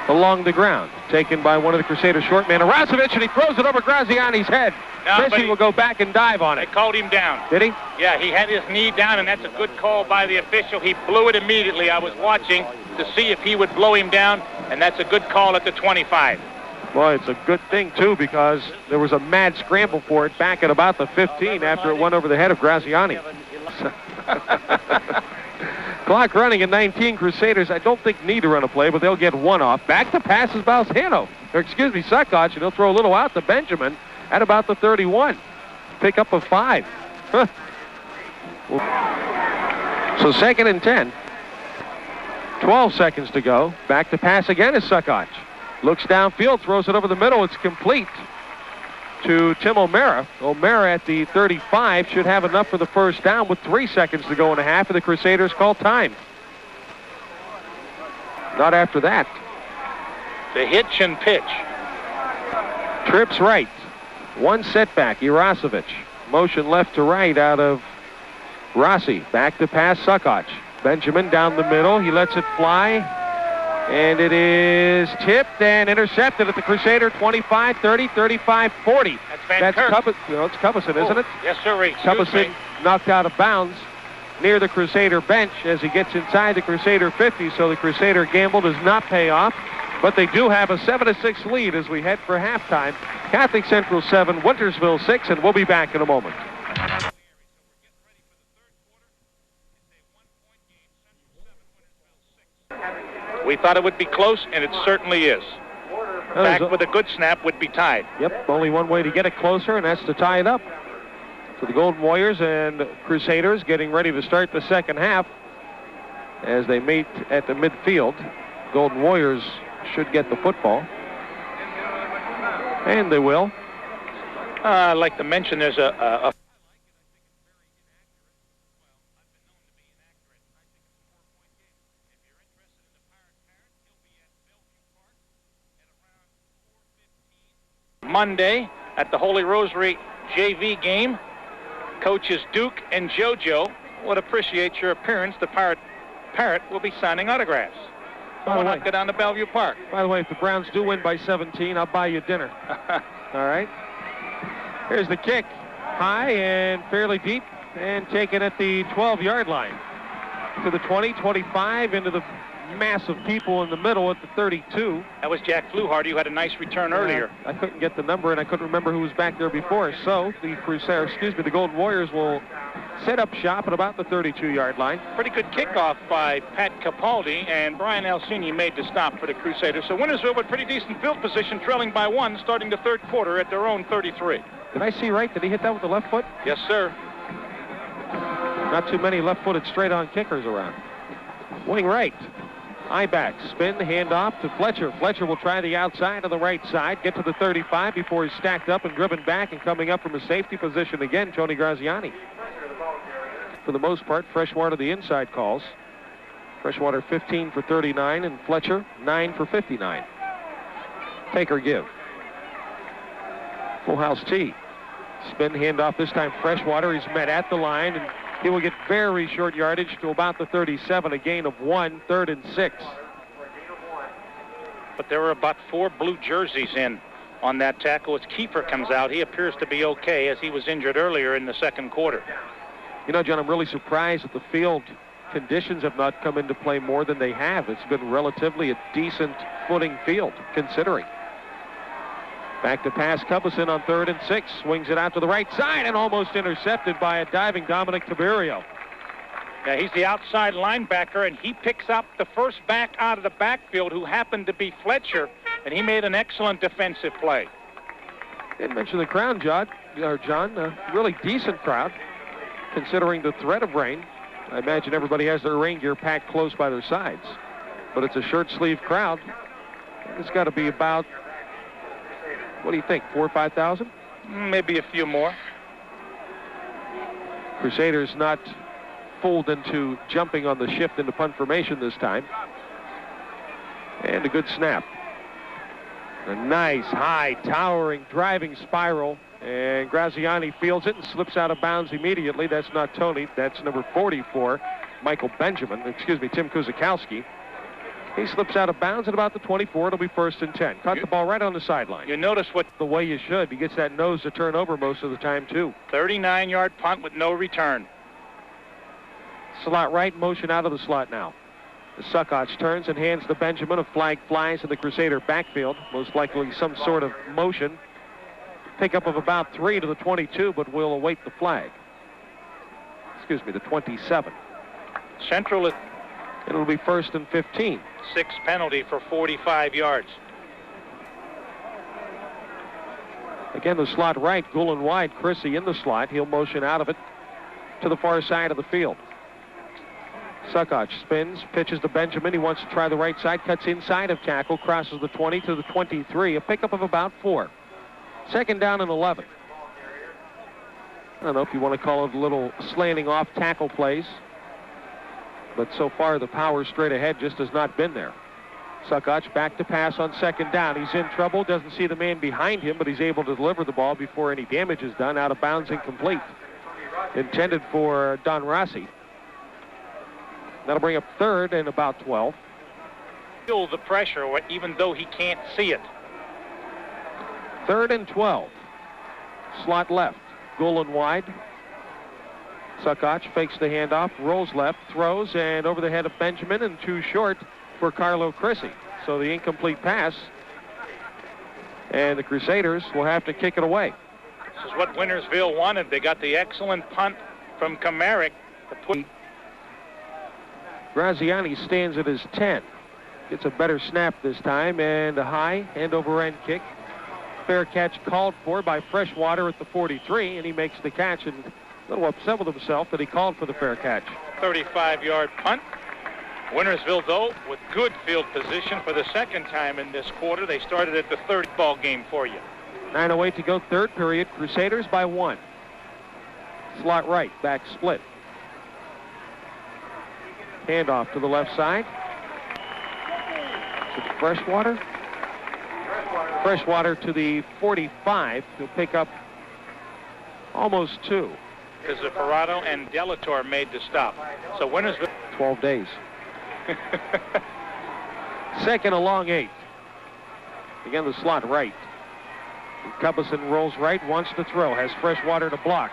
along the ground. Taken by one of the Crusader short man, Arasovic, and he throws it over Graziani's head. No, Chrissy will go back and dive on They it. called him down. Did he? Yeah, he had his knee down, and that's a good call by the official. He blew it immediately. I was watching to see if he would blow him down. And that's a good call at the 25. Well, it's a good thing, too, because there was a mad scramble for it back at about the 15 after it went over the head of Graziani. Clock running at 19. Crusaders, I don't think, need to run a play, but they'll get one off. Back to pass is Balzano. Or, excuse me, Suckoch, and he'll throw a little out to Benjamin at about the 31. Pick up of 5. Huh. So 2nd and 10. 12 seconds to go. Back to pass again is Suckoch. Looks downfield, throws it over the middle. It's complete to Tim O'Mara. O'Mara at the 35 should have enough for the first down with 3 seconds to go and a half, and the Crusaders call time. Not after that. The hitch and pitch. Trips right. One setback, Irasovich. Motion left to right out of Rossi. Back to pass, Suckoch. Benjamin down the middle. He lets it fly. And it is tipped and intercepted at the Crusader 25, 30, 35, 40. That's it's Cubison, isn't it? Yes, sir. Cubison knocked out of bounds near the Crusader bench as he gets inside the Crusader 50. So the Crusader gamble does not pay off. But they do have a 7-6 lead as we head for halftime. Catholic Central 7, Wintersville 6, and we'll be back in a moment. We thought it would be close, and it certainly is. Back with a good snap would be tied. Yep, only one way to get it closer, and that's to tie it up. For the Golden Warriors and Crusaders getting ready to start the second half as they meet at the midfield. Golden Warriors should get the football. And they will. I'd like to mention there's a Monday at the Holy Rosary JV game. Coaches Duke and JoJo would appreciate your appearance. The Parrot will be signing autographs. Why not go down to Bellevue Park? By the way, if the Browns do win by 17, I'll buy you dinner. All right. Here's the kick. High and fairly deep and taken at the 12-yard line. To the 20, 25, into the mass of people in the middle at the 32. That was Jack Fluharty, who had a nice return earlier. I couldn't get the number, and I couldn't remember who was back there before. So the Golden Warriors will set up shop at about the 32-yard line. Pretty good kickoff by Pat Capaldi, and Brian Alcini made the stop for the Crusaders. So Wintersville with pretty decent field position, trailing by 1, starting the third quarter at their own 33. Did I see right? Did he hit that with the left foot? Yes, sir. Not too many left-footed straight-on kickers around. Wing right. Eye back, spin, handoff to Fletcher. Fletcher will try the outside on the right side, get to the 35 before he's stacked up and driven back, and coming up from a safety position again, Tony Graziani. For the most part, Freshwater the inside calls. Freshwater 15 for 39, and Fletcher 9 for 59. Take or give. Full house tee. Spin, handoff this time Freshwater. He's met at the line, and he will get very short yardage to about the 37, a gain of 1, 3rd and 6. But there were about 4 blue jerseys in on that tackle. As Kiefer comes out, he appears to be okay, as he was injured earlier in the second quarter. You know, John, I'm really surprised that the field conditions have not come into play more than they have. It's been relatively a decent footing field, considering. Back to pass, Cubison on 3rd and 6. Swings it out to the right side and almost intercepted by a diving Dominic Tiberio. Yeah, he's the outside linebacker, and he picks up the first back out of the backfield, who happened to be Fletcher, and he made an excellent defensive play. Didn't mention the crowd, John. A really decent crowd, considering the threat of rain. I imagine everybody has their rain gear packed close by their sides. But it's a short-sleeve crowd. It's got to be about, what do you think, 4,000 or 5,000? Maybe a few more. Crusaders not fooled into jumping on the shift into punt formation this time. And a good snap. A nice, high, towering, driving spiral. And Graziani fields it and slips out of bounds immediately. That's not Tony. That's number 44, Tim Kuzikowski. He slips out of bounds at about the 24. It'll be 1st and 10. Caught the ball right on the sideline. You notice what the way you should. He gets that nose to turn over most of the time, too. 39-yard punt with no return. Slot right, motion out of the slot now. Suckots turns and hands to Benjamin. A flag flies in the Crusader backfield. Most likely some sort of motion. Pickup of about 3 to the 22, but we'll await the flag. Excuse me, the 27. Central. It'll be 1st and 15. 6 penalty for 45 yards. Again, the slot right, Gulen wide, Chrissy in the slot. He'll motion out of it to the far side of the field. Suckots spins, pitches to Benjamin. He wants to try the right side, cuts inside of tackle, crosses the 20 to the 23. A pickup of about 4. 2nd down and 11. I don't know if you want to call it a little slanting off tackle plays, but so far the power straight ahead just has not been there. Suckots back to pass on 2nd down. He's in trouble, doesn't see the man behind him, but he's able to deliver the ball before any damage is done. Out of bounds, incomplete. Intended for Don Rossi. That'll bring up 3rd and about 12. Feel the pressure, even though he can't see it. 3rd and 12. Slot left. Gulen wide. Suckots fakes the handoff, rolls left, throws, and over the head of Benjamin, and too short for Carlo Chrissy. So the incomplete pass, and the Crusaders will have to kick it away. This is what Wintersville wanted. They got the excellent punt from Kamarick to put. Graziani stands at his 10. Gets a better snap this time, and a high end-over-end kick. Fair catch called for by Freshwater at the 43, and he makes the catch, and a little upset with himself that he called for the fair catch. 35-yard punt. Wintersville, though, with good field position for the 2nd time in this quarter. They started at the 3rd ball game for you. 9:08 to go, 3rd period. Crusaders by 1. Slot right, back split. Handoff to the left side. Is it Freshwater? Freshwater to the 45. He'll pick up almost 2. Because Ferrado and Delator made the stop. So Wintersville. 12 days. 2nd, a long 8. Again, the slot right. Cubbison rolls right, wants to throw, has Freshwater to block.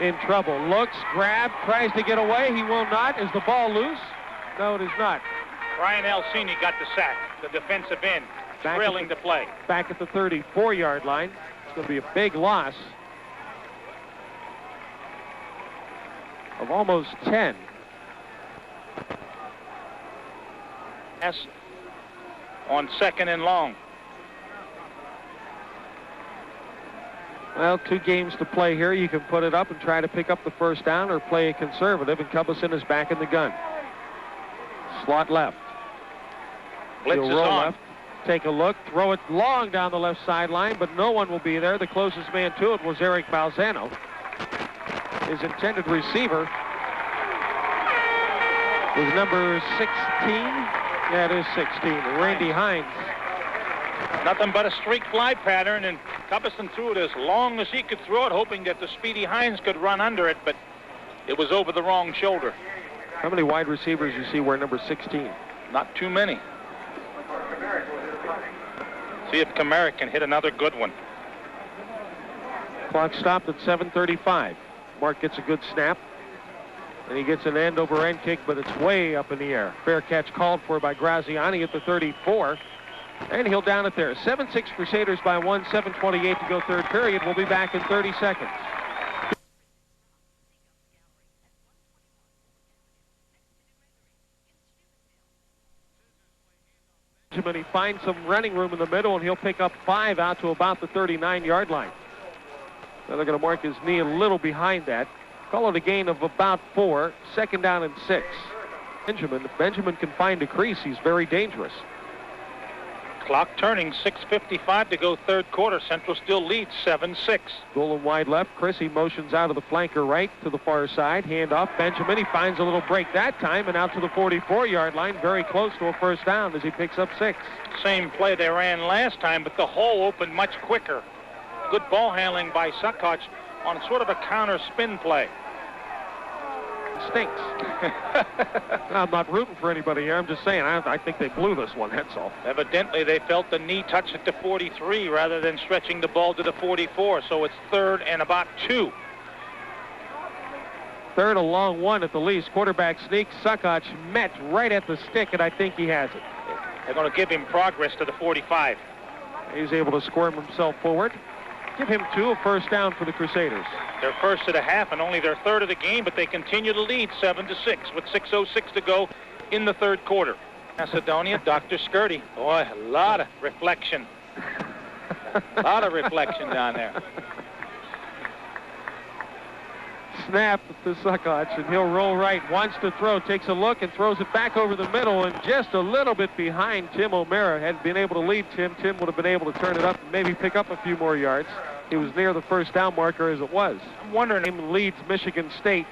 In trouble, looks, grab, tries to get away. He will not. Is the ball loose? No, it is not. Brian Alcini got the sack, the defensive end, trailing the play. Back at the 34-yard line. It's going to be a big loss of almost 10. Yes, on 2nd and long. Well, 2 games to play here. You can put it up and try to pick up the 1st down or play a conservative, and Cubbison is back in the gun. Slot left. Blitz He'll is roll on. left, take a look, throw it long down the left sideline, but no one will be there. The closest man to it was Eric Balzano. His intended receiver is number 16. Yeah, it is 16. Randy Hines. Nothing but a streak fly pattern, and Cubbison threw it as long as he could throw it, hoping that the speedy Hines could run under it, but it was over the wrong shoulder. How many wide receivers you see wear number 16? Not too many. See if Kamarick can hit another good one. Clock stopped at 7:35. Mark gets a good snap, and he gets an end-over-end kick, but it's way up in the air. Fair catch called for by Graziani at the 34, and he'll down it there. 7-6 Crusaders by 1, 7:28 to go, 3rd period. We'll be back in 30 seconds. He finds some running room in the middle, and he'll pick up 5 out to about the 39-yard line. Now they're going to mark his knee a little behind that. Call it a gain of about 4. 2nd down and 6. Benjamin. If Benjamin can find a crease, he's very dangerous. Clock turning, 6:55 to go, 3rd quarter. Central still leads 7-6. Gulen wide left. Chrissy motions out of the flanker right to the far side. Handoff. Benjamin. He finds a little break that time, and out to the 44-yard line. Very close to a 1st down as he picks up 6. Same play they ran last time, but the hole opened much quicker. Good ball handling by Suckots on sort of a counter spin play. Stinks. I'm not rooting for anybody here. I'm just saying, I think they blew this one, that's all. Evidently, they felt the knee touch at the 43 rather than stretching the ball to the 44, so it's 3rd and about 2. Third, a long one at the least. Quarterback sneak. Suckoch met right at the stick, and I think he has it. They're going to give him progress to the 45. He's able to squirm himself forward. Give him 2, a first down for the Crusaders. Their first of the half and only their third of the game, but they continue to lead 7-6 with 6:06 to go in the third quarter. Macedonia, Dr. Skirty. Boy, a lot of reflection. A lot of reflection down there. Snap to Suckoch, and he'll roll right. Wants to throw, takes a look, and throws it back over the middle, and just a little bit behind Tim O'Mara. Had been able to lead Tim. Tim would have been able to turn it up and maybe pick up a few more yards. He was near the first down marker as it was. I'm wondering. Him leads Michigan State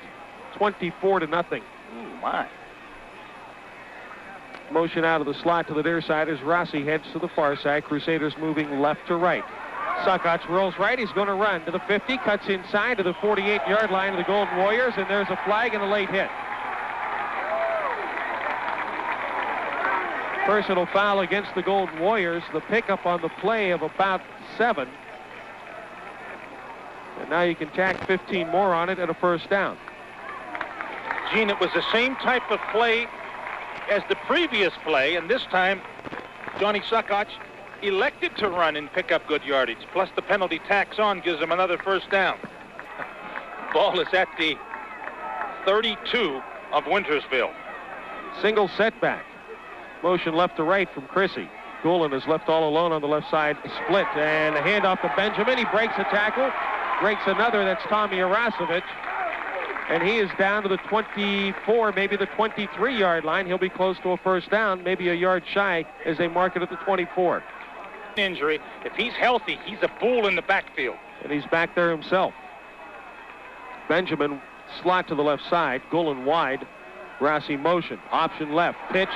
24-0. Ooh, my. Motion out of the slot to the near side as Rossi heads to the far side. Crusaders moving left to right. Suckoch rolls right. He's going to run to the 50, cuts inside to the 48-yard line of the Golden Warriors, and there's a flag and a late hit. Personal foul against the Golden Warriors. The pickup on the play of about 7. And now you can tack 15 more on it and a first down. Gene, it was the same type of play as the previous play, and this time Johnny Suckoch elected to run and pick up good yardage. Plus the penalty tacks on gives him another first down. Ball is at the 32 of Wintersville. Single setback. Motion left to right from Chrissy. Goulin is left all alone on the left side. Split and a handoff to Benjamin. He breaks a tackle. Breaks another. That's Tommy Arasovich. And he is down to the 24, maybe the 23-yard line. He'll be close to a first down, maybe a yard shy as they mark it at the 24. Injury. If he's healthy, he's a bull in the backfield. And he's back there himself. Benjamin slot to the left side. Goulin wide. Rossi motion. Option left. Pitch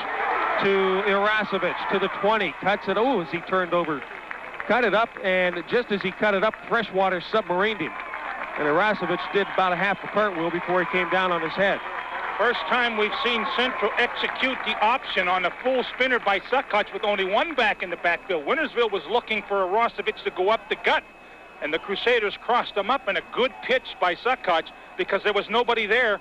to Irasovich to the 20. Cuts it. Oh, as he turned over. Cut it up, and just as he cut it up, Freshwater submarined him. And Irasovich did about a half a cartwheel before he came down on his head. First time we've seen Central execute the option on a full spinner by Suckoch with only one back in the backfield. Wintersville was looking for Irasovich to go up the gut, and the Crusaders crossed him up, and a good pitch by Suckoch because there was nobody there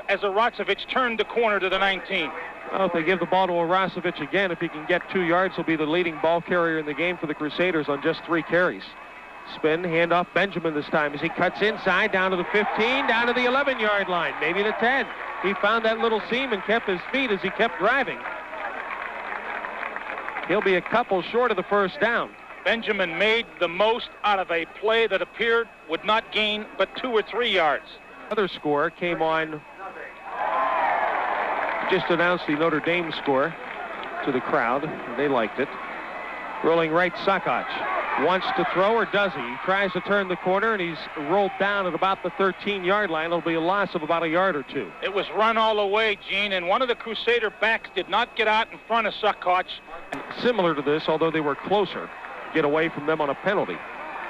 as Irasovich turned the corner to the 19. Well, if they give the ball to Irasovich again, if he can get 2 yards, he'll be the leading ball carrier in the game for the Crusaders on just 3 carries. Spin, handoff Benjamin this time as he cuts inside down to the 15, down to the 11-yard line, maybe the 10. He found that little seam and kept his feet as he kept driving. He'll be a couple short of the first down. Benjamin made the most out of a play that appeared would not gain but 2 or 3 yards. Other score came on, just announced the Notre Dame score to the crowd. They liked it. Rolling right, Suckoch. Wants to throw, or does he? He tries to turn the corner, and he's rolled down at about the 13-yard line. It'll be a loss of about a yard or 2. It was run all the way, Gene, and one of the Crusader backs did not get out in front of Suckoch. Similar to this, although they were closer, get away from them on a penalty.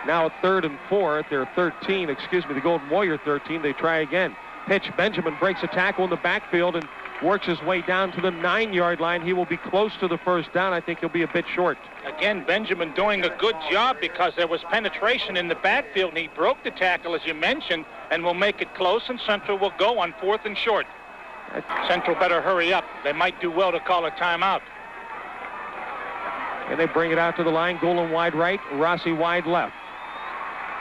Now at 3rd and 4 at their 13, the Golden Warrior 13, they try again. Pitch, Benjamin breaks a tackle in the backfield and works his way down to the 9-yard line. He will be close to the first down. I think he'll be a bit short. Again, Benjamin doing a good job because there was penetration in the backfield, and he broke the tackle, as you mentioned, and will make it close, and Central will go on 4th and short. Central better hurry up. They might do well to call a timeout. And they bring it out to the line. Goulin wide right, Rossi wide left.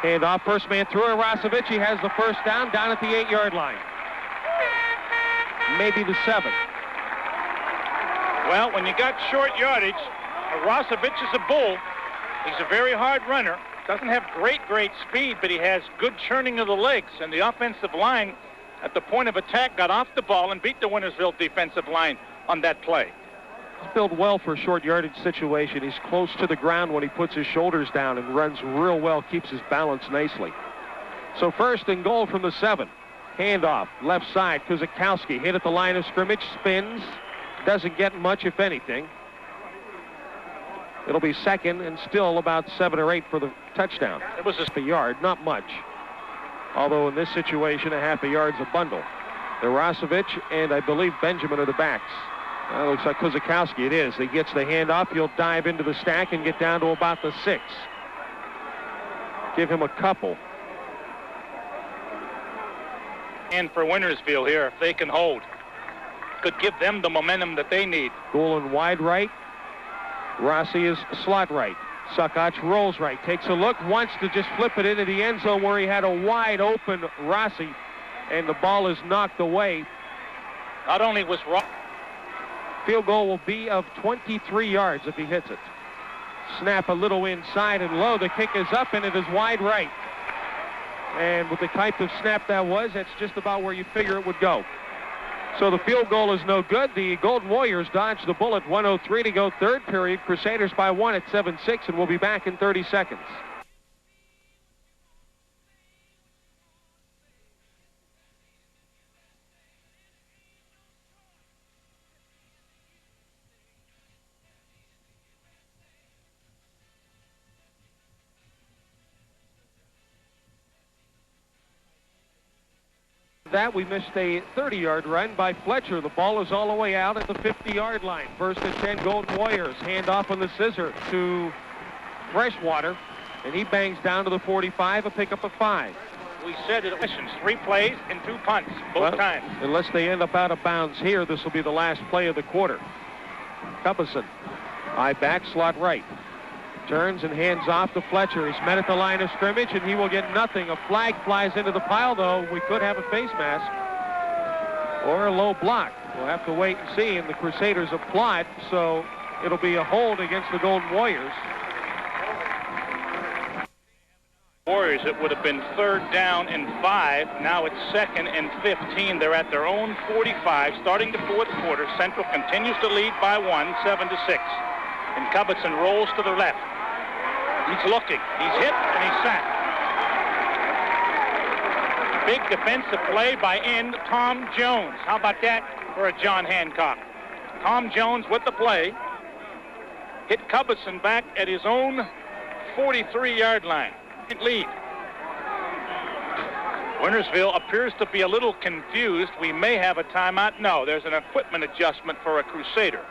Hand off, first man through, Irasovich. He has the first down at the 8-yard line. Maybe the 7. Well, when you got short yardage, Irasovich is a bull. He's a very hard runner. Doesn't have great speed, but he has good churning of the legs. And the offensive line, at the point of attack, got off the ball and beat the Wintersville defensive line on that play. He's built well for a short yardage situation. He's close to the ground when he puts his shoulders down and runs real well, keeps his balance nicely. So 1st and goal from the 7. Handoff, left side, Kuzikowski hit at the line of scrimmage, spins, doesn't get much, if anything. It'll be 2nd and still about 7 or 8 for the touchdown. It was a yard, not much. Although in this situation, a half a yard's a bundle. Irasovich and I believe Benjamin are the backs. Looks like Kuzikowski, it is. He gets the handoff, he'll dive into the stack and get down to about the 6. Give him a couple. And for Wintersville here, if they can hold, could give them the momentum that they need. Goulin wide right. Rossi is slot right. Sakach rolls right, takes a look, wants to just flip it into the end zone where he had a wide open Rossi, and the ball is knocked away. Not only was Field goal will be of 23 yards if he hits it. Snap a little inside and low. The kick is up, and it is wide right. And with the type of snap that was, that's just about where you figure it would go. So the field goal is no good. The Golden Warriors dodged the bullet. 1:03 to go, third period. Crusaders by 1 at 7-6, and we'll be back in 30 seconds. That we missed a 30-yard run by Fletcher. The ball is all the way out at the 50-yard line. First and 10 Golden Warriors. Hand off on the scissor to Freshwater, and he bangs down to the 45, a pickup of 5. We said it was 3 plays and 2 punts, both times. Unless they end up out of bounds here, this will be the last play of the quarter. Cubison, eye back, slot right. Turns and hands off to Fletcher. He's met at the line of scrimmage, and he will get nothing. A flag flies into the pile, though. We could have a face mask or a low block. We'll have to wait and see, and the Crusaders applaud, so it'll be a hold against the Golden Warriors. Warriors, it would have been 3rd down and 5. Now it's 2nd and 15. They're at their own 45, starting the 4th quarter. Central continues to lead by 1, 7-6. And Cubison rolls to the left. He's looking. He's hit, and he's sacked. Big defensive play by end Tom Jones. How about that for a John Hancock? Tom Jones with the play. Hit Cubison back at his own 43-yard line. Lead. Wintersville appears to be a little confused. We may have a timeout. No, there's an equipment adjustment for a Crusader.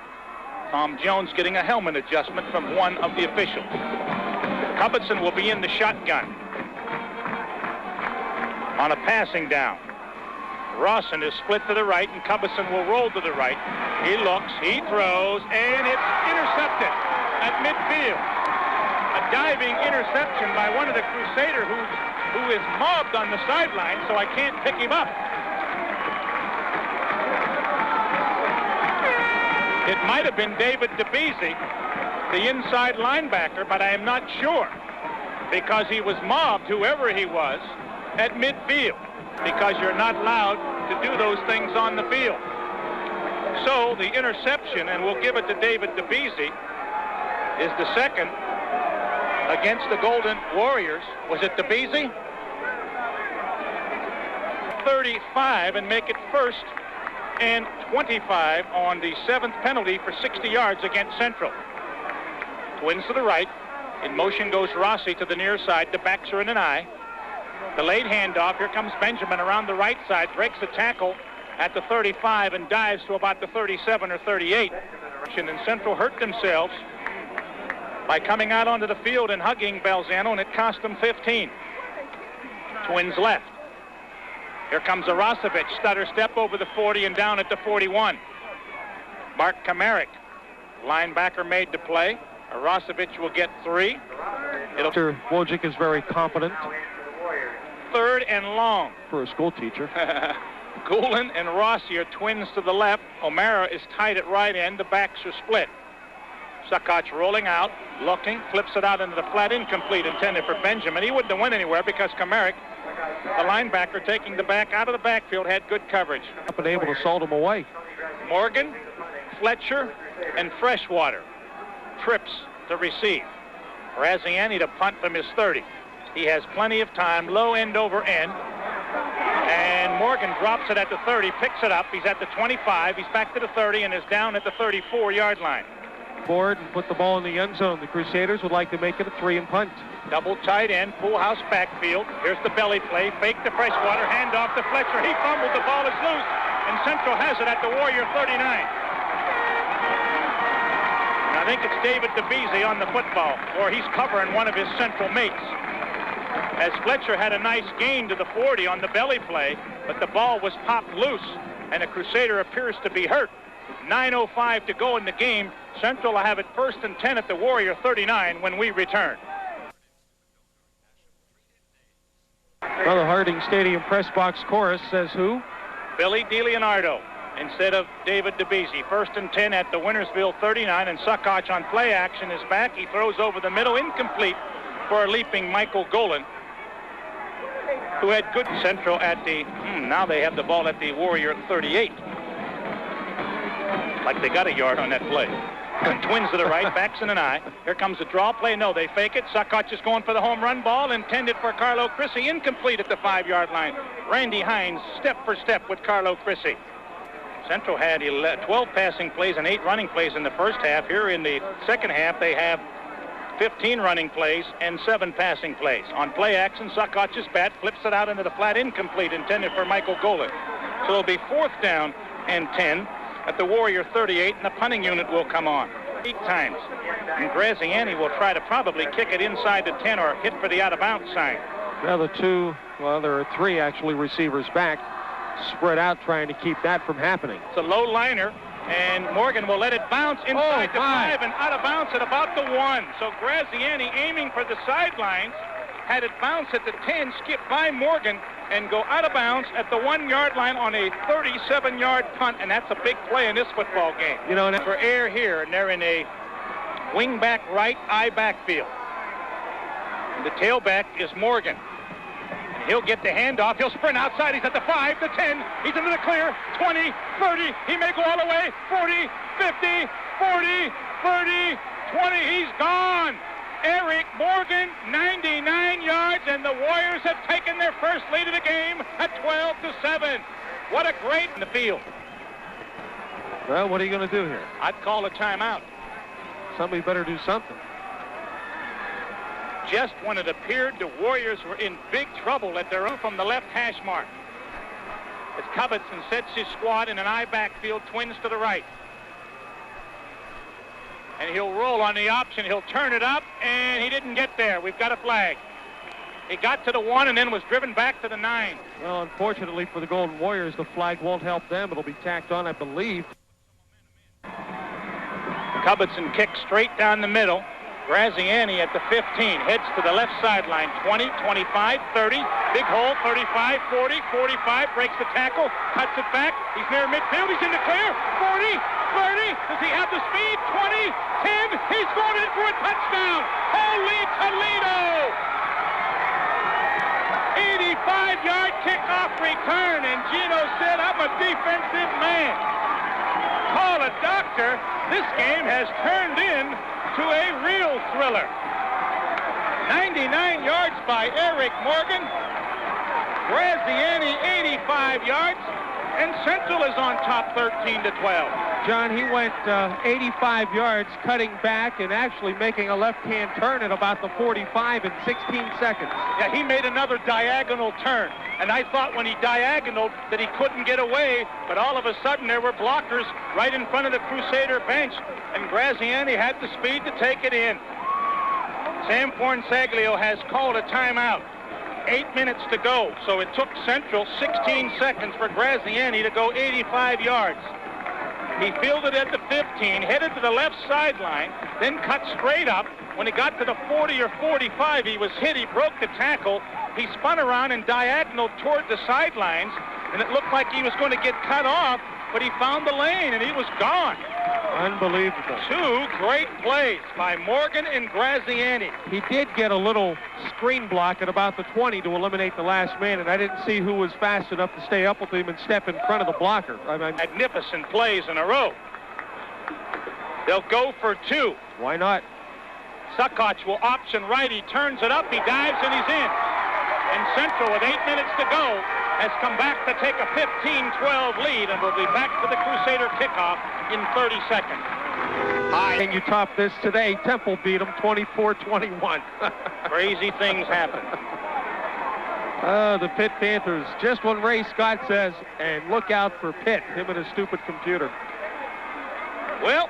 Tom Jones getting a helmet adjustment from one of the officials. Cubison will be in the shotgun on a passing down. Rawson is split to the right, and Cubison will roll to the right. He looks, he throws, and it's intercepted at midfield. A diving interception by one of the Crusader who is mobbed on the sideline, so I can't pick him up. It might have been David DeBeese, the inside linebacker, but I am not sure, because he was mobbed, whoever he was, at midfield, because you're not allowed to do those things on the field. So the interception, and we'll give it to David DeBeese, is the second against the Golden Warriors. Was it DeBeese? 35 and make it 1st and 25 on the 7th penalty for 60 yards against Central. Twins to the right. In motion goes Rossi to the near side. The backs are in an eye. The late handoff. Here comes Benjamin around the right side. Breaks the tackle at the 35 and dives to about the 37 or 38. And Central hurt themselves by coming out onto the field and hugging Belzano, and it cost them 15. Twins left. Here comes Arosevich, stutter step over the 40 and down at the 41. Mark Kamarick, linebacker, made the play. Arosevich will get 3. Mr. Wojcik is very competent. 3rd and long. For a school teacher. Goulin and Rossi are twins to the left. O'Mara is tight at right end. The backs are split. Sakach rolling out, looking, flips it out into the flat, incomplete, intended for Benjamin. He wouldn't have went anywhere because Kamarick, the linebacker taking the back out of the backfield, had good coverage. Up and able to salt him away. Morgan, Fletcher, and Freshwater. Trips to receive. Graziani to punt from his 30. He has plenty of time, low end over end. And Morgan drops it at the 30, picks it up. He's at the 25. He's back to the 30 and is down at the 34-yard line. Board and put the ball in the end zone. The Crusaders would like to make it a 3 and punt. Double tight end, full house backfield. Here's the belly play, fake to Freshwater, hand off to Fletcher. He fumbled, the ball is loose, and Central has it at the Warrior 39. I think it's David DeBeese on the football, or he's covering one of his Central mates. as Fletcher had a nice gain to the 40 on the belly play, but the ball was popped loose, and a Crusader appears to be hurt. 9:05 to go in the game. Central will have it 1st and 10 at the Warrior 39 when we return. Well, the Harding Stadium press box chorus says who? Billy DeLeonardo instead of David DeBeese. 1st and 10 at the Wintersville 39, and Suckoch on play action is back. He throws over the middle, incomplete for a leaping Michael Golan, who had good. Central at the, now they have the ball at the Warrior 38. Like they got a yard on that play. Twins to the right, backs in an eye. Here comes the draw play. No, they fake it. Suckoch is going for the home run ball, intended for Carlo Chrissy, incomplete at the 5-yard line. Randy Hines step for step with Carlo Chrissy. Central had 12 passing plays and 8 running plays in the first half. Here in the second half, they have 15 running plays and 7 passing plays. On play action, Suckoch's bat flips it out into the flat, incomplete, intended for Michael Golan. So it'll be 4th down and 10 at the Warrior 38, and the punting unit will come on 8 times. And Graziani will try to probably kick it inside the 10 or hit for the out-of-bounds sign. Now there are 3 actually receivers back, spread out trying to keep that from happening. It's a low liner, and Morgan will let it bounce inside the 5 and out of bounds at about the 1. So Graziani aiming for the sidelines, had it bounce at the 10, skip by Morgan, and go out of bounds at the 1-yard line on a 37-yard punt, and that's a big play in this football game. You know, for air here, and they're in a wing-back right eye backfield. And the tailback is Morgan. And he'll get the handoff. He'll sprint outside. He's at the 5, the 10. He's into the clear. 20, 30. He may go all the way. 40, 50, 40, 30, 20. He's gone. Eric Morgan, 99 yards, and the Warriors have taken their first lead of the game at 12-7. What a great in the field. Well, what are you going to do here? I'd call a timeout. Somebody better do something. Just when it appeared the Warriors were in big trouble at their own from the left hash mark. As Covington sets his squad in an eye backfield, Twins to the right. And he'll roll on the option. He'll turn it up, and he didn't get there. We've got a flag. He got to the 1 and then was driven back to the 9. Well, unfortunately for the Golden Warriors, the flag won't help them. It'll be tacked on, I believe. Covington kicks straight down the middle. Graziani at the 15, heads to the left sideline. 20, 25, 30, big hole, 35, 40, 45, breaks the tackle, cuts it back. He's near midfield. He's in the clear. 40, 30. Does he have the speed? 20, 10. He's going in for a touchdown. Holy Toledo! 85-yard kickoff return, and Gino said, I'm a defensive man. Call a doctor. This game has turned in to a real thriller. 99 yards by Eric Morgan. Graziani 85 yards, and Central is on top 13-12. John, he went 85 yards, cutting back and actually making a left-hand turn at about the 45 in 16 seconds. Yeah, he made another diagonal turn, and I thought when he diagonaled that he couldn't get away, but all of a sudden there were blockers right in front of the Crusader bench, and Graziani had the speed to take it in. Sam Fornsaglio has called a timeout. 8 minutes to go, so it took Central 16 seconds for Graziani to go 85 yards. He fielded at the 15, headed to the left sideline, then cut straight up. When he got to the 40 or 45, he was hit. He broke the tackle. He spun around and diagonal toward the sidelines, and it looked like he was going to get cut off, but he found the lane, and he was gone. Unbelievable. 2 great plays by Morgan and Graziani. He did get a little screen block at about the 20 to eliminate the last man, and I didn't see who was fast enough to stay up with him and step in front of the blocker. Magnificent plays in a row. They'll go for 2. Why not? Suckoch will option right. He turns it up. He dives, and he's in. And Central, with 8 minutes to go, has come back to take a 15-12 lead, and will be back for the Crusader kickoff in 30 seconds. And you top this today. Temple beat them 24-21. Crazy things happen. The Pitt Panthers, just when Ray Scott says, and look out for Pitt, him and his stupid computer. Well,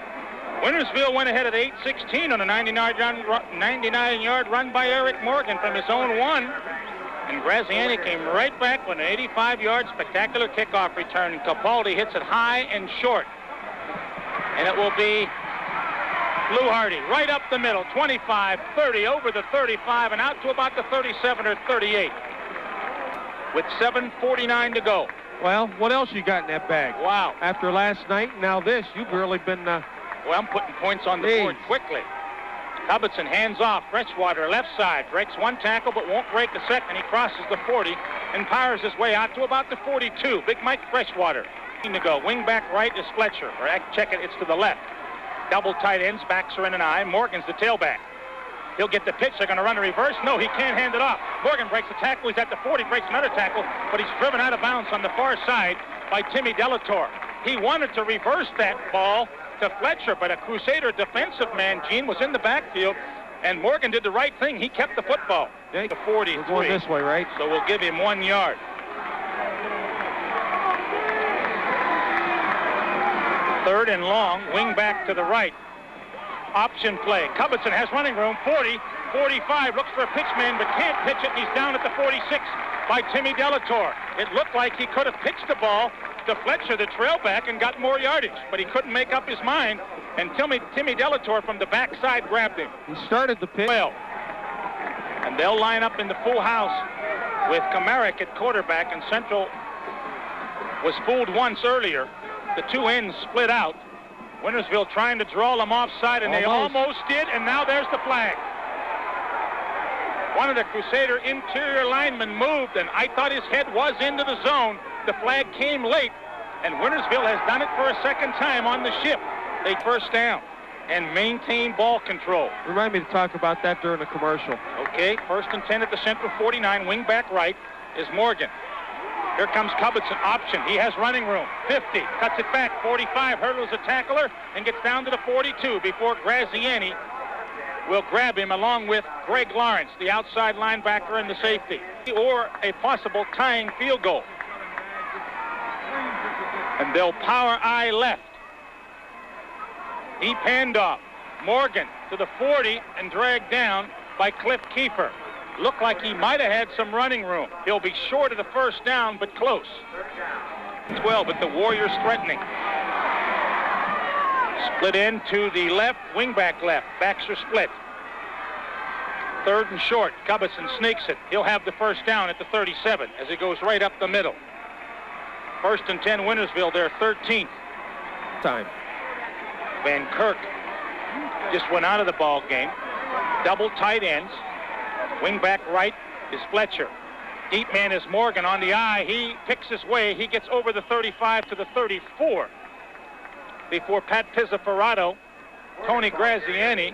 Wintersville went ahead at 8-16 on a 99-yard run by Eric Morgan from his own 1. And Graziani came right back with an 85-yard spectacular kickoff return. And Capaldi hits it high and short. And it will be Lou Hardy right up the middle, 25, 30, over the 35, and out to about the 37 or 38 with 7:49 to go. Well, what else you got in that bag? Wow. After last night, now this, you've really been... Well, I'm putting points on the board quickly. Cubbitson hands off. Freshwater left side. Breaks one tackle but won't break a second. He crosses the 40 and powers his way out to about the 42. Big Mike Freshwater. To go. Wing back right is Fletcher. Or check it, it's to the left. Double tight ends. Backs are in an eye. Morgan's the tailback. He'll get the pitch. They're going to run a reverse. No, he can't hand it off. Morgan breaks a tackle. He's at the 40. Breaks another tackle. But he's driven out of bounds on the far side by Timmy Delatorre. He wanted to reverse that ball to Fletcher, but a Crusader defensive man, Gene, was in the backfield, and Morgan did the right thing. He kept the football. Okay. The 43. We're going this way, right? So we'll give him 1 yard. Third and long, wing back to the right. Option play. Cubbitson has running room. 40, 45, looks for a pitch man, but can't pitch it, and he's down at the 46 by Timmy Delatorre. It looked like he could have pitched the ball to Fletcher, the trailback, and got more yardage, but he couldn't make up his mind, and Timmy Delatorre from the backside grabbed him. He started the pitch. Well, and they'll line up in the full house with Kamarick at quarterback, and Central was fooled once earlier. The two ends split out. Wintersville trying to draw them offside, and they almost did, and now there's the flag. One of the Crusader interior linemen moved, and I thought his head was into the zone. The flag came late, and Wintersville has done it for a second time on the ship. They first down and maintain ball control. Remind me to talk about that during the commercial. Okay, 1st and 10 at the Central 49. Wing back right is Morgan. Here comes Cubbitson, option. He has running room. 50, cuts it back. 45, hurdles a tackler and gets down to the 42 before Graziani will grab him along with Greg Lawrence, the outside linebacker and the safety, or a possible tying field goal. And they'll power I left. Deep handoff. Morgan to the 40 and dragged down by Cliff Kiefer. Looked like he might have had some running room. He'll be short of the first down, but close. 12, but the Warriors threatening. Split in to the left, wingback left. Backs are split. 3rd and short. Cubbitson sneaks it. He'll have the first down at the 37 as he goes right up the middle. 1st and 10, Wintersville, their 13th. Time. Van Kirk just went out of the ball game. Double tight ends. Wing back right is Fletcher. Deep man is Morgan on the eye. He picks his way. He gets over the 35 to the 34 before Pat Pizzaferrato, Tony Graziani.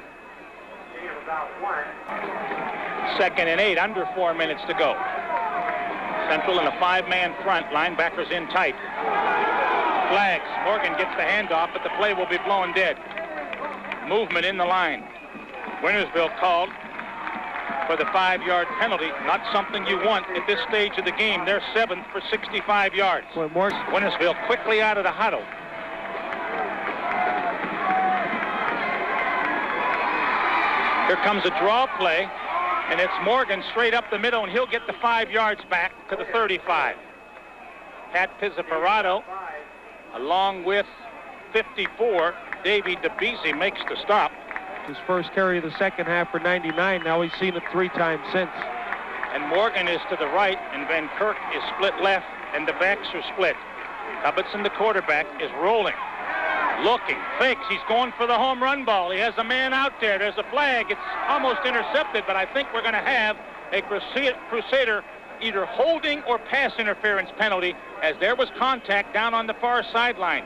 2nd and 8, under 4 minutes to go. Central in a 5-man front. Linebackers in tight. Flags. Morgan gets the handoff, but the play will be blown dead. Movement in the line. Wintersville called for the 5-yard penalty. Not something you want at this stage of the game. They're 7th for 65 yards. Wintersville quickly out of the huddle. Here comes a draw play, and it's Morgan straight up the middle, and he'll get the 5 yards back to the 35. Pat Pizzaferrato, along with 54, Davey DeBeese makes the stop. His first carry of the second half for 99. Now he's seen it 3 times since. And Morgan is to the right, and Van Kirk is split left, and the backs are split. Cubbitson, the quarterback, is rolling. Looking, fakes, he's going for the home run ball. He has a man out there. There's a flag. It's almost intercepted, but I think we're going to have a Crusader either holding or pass interference penalty, as there was contact down on the far sideline.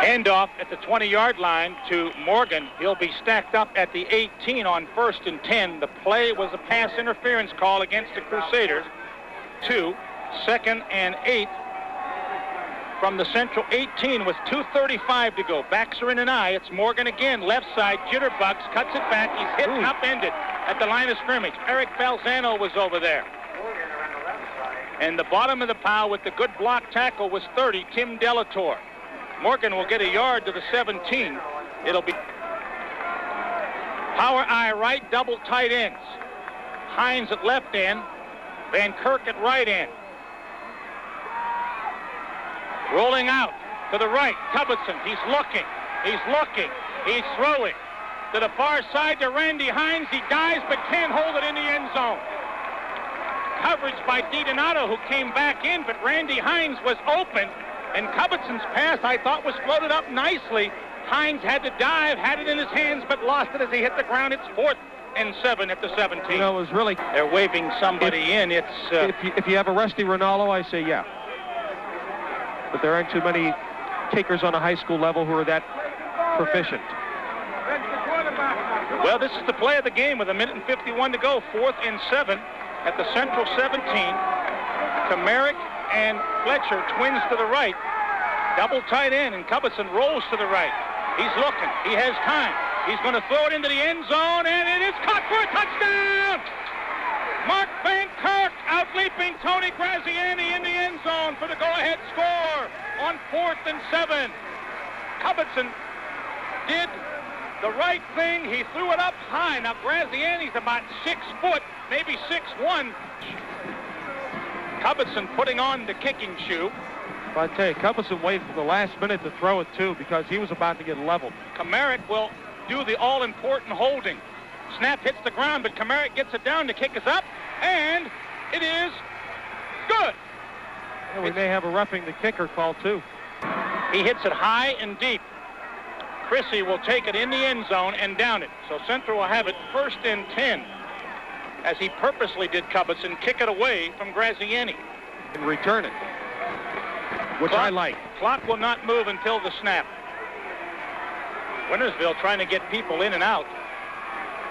Handoff at the 20-yard line to Morgan. He'll be stacked up at the 18 on 1st and 10. The play was a pass interference call against the Crusaders. 2nd and 8 from the Central 18 with 2:35 to go. Backs are in an eye. It's Morgan again. Left side, jitterbugs, cuts it back. He's hit upended at the line of scrimmage. Eric Falzano was over there. And the bottom of the pile with the good block tackle was 30, Tim Delatorre. Morgan will get a yard to the 17. It'll be power I right, double tight ends. Hines at left end, Van Kirk at right end. Rolling out to the right, Cubbison. He's looking, he's throwing. To the far side to Randy Hines. He dives but can't hold it in the end zone. Coverage by DiDonato, who came back in, but Randy Hines was open. And Cubbison's pass, I thought, was floated up nicely. Hines had to dive, had it in his hands, but lost it as he hit the ground. It's 4th and 7 at the 17. You know, it was really... They're waving somebody in. It's... If you have a rusty Ronaldo, I say yeah. But there aren't too many kickers on a high school level who are that proficient. Well, this is the play of the game with 1:51 to go. 4th and 7 at the Central 17. Kamarick and Fletcher, twins to the right. Double tight end, and Cubbison rolls to the right. He's looking. He has time. He's going to throw it into the end zone, and it is caught for a touchdown! Mark Van Kirk out-leaping Tony Graziani in the end zone for the go-ahead score on 4th and 7. Cubbison did the right thing. He threw it up high. Now, Graziani's about 6 foot, maybe 6'1". Cubbison putting on the kicking shoe. But I tell you, Cubbison waited for the last minute to throw it, too, because he was about to get leveled. Kamarick will do the all-important holding. Snap hits the ground, but Kamarick gets it down. The kick is up, and it is good. Yeah, we may have a roughing the kicker call, too. He hits it high and deep. Chrissy will take it in the end zone and down it. So Central will have it 1st and 10, as he purposely did Cubbison kick it away from Graziani. And return it, which I like. Clock will not move until the snap. Wintersville trying to get people in and out.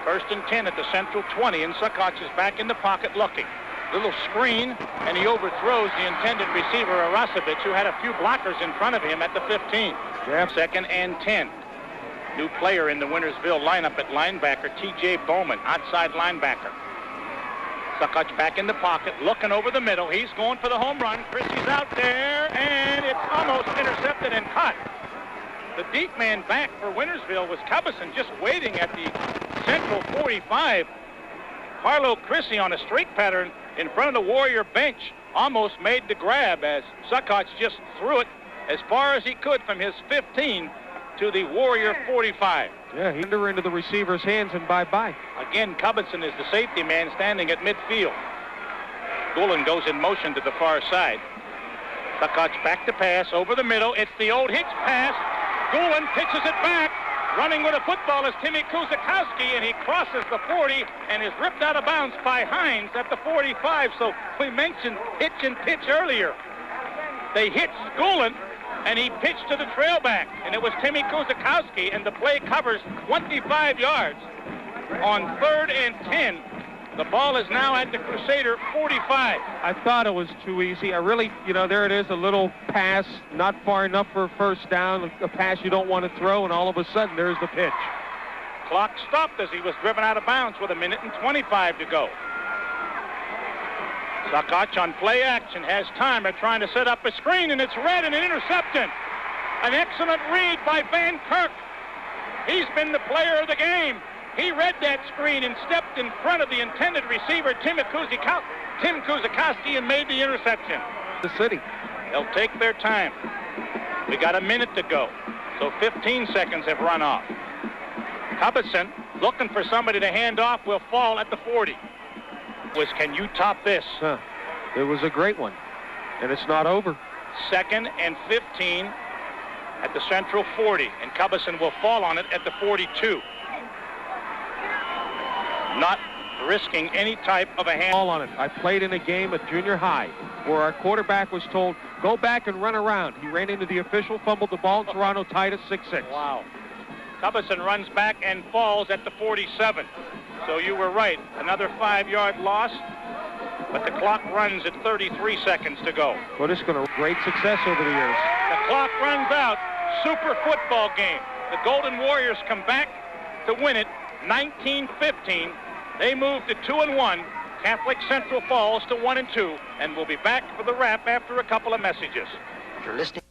1st and 10 at the Central 20, and Suckoch is back in the pocket looking. Little screen, and he overthrows the intended receiver, Arasevich, who had a few blockers in front of him at the 15. Yeah. 2nd and 10. New player in the Wintersville lineup at linebacker, T.J. Bowman, outside linebacker. Suckoch back in the pocket, looking over the middle. He's going for the home run. Chrissy's out there, and it's almost intercepted and caught. The deep man back for Wintersville was Cubbison, just waiting at the Central 45. Carlo Chrissy on a streak pattern in front of the Warrior bench almost made the grab as Suckoch just threw it as far as he could from his 15 to the Warrior 45. Yeah, he threw into the receiver's hands and bye-bye. Again, Cubbison is the safety man standing at midfield. Gulen goes in motion to the far side. Suckoch back to pass over the middle. It's the old hitch pass. Gulen pitches it back. Running with a football is Timmy Kuzakowski, and he crosses the 40 and is ripped out of bounds by Hines at the 45. So we mentioned hitch and pitch earlier. They hit Gulen, and he pitched to the trailback, and it was Timmy Kuzakowski, and the play covers 25 yards. On 3rd and 10, the ball is now at the Crusader 45. I thought it was too easy. I really, there it is, a little pass, not far enough for a first down, a pass you don't want to throw, and all of a sudden, there's the pitch. Clock stopped as he was driven out of bounds with 1:25 to go. Suckoch on play action has time. They're trying to set up a screen, and it's read and an interception. An excellent read by Van Kirk. He's been the player of the game. He read that screen and stepped in front of the intended receiver, Tim Kuzakowski, and made the interception. The city. They'll take their time. We got a minute to go, so 15 seconds have run off. Cubbison, looking for somebody to hand off, will fall at the 40. Can you top this? It was a great one, and it's not over. 2nd and 15 at the Central 40, and Cubbison will fall on it at the 42. Not risking any type of a hand. Ball on it. I played in a game at junior high where our quarterback was told, go back and run around. He ran into the official, fumbled the ball, and Toronto tied us 6-6. Wow. Cubbison runs back and falls at the 47. So you were right. Another 5-yard loss, but the clock runs at 33 seconds to go. Well, this has been a great success over the years. The clock runs out. Super football game. The Golden Warriors come back to win it 19-15. They move to 2-1. Catholic Central falls to 1-2, and we'll be back for the wrap after a couple of messages. You're listening.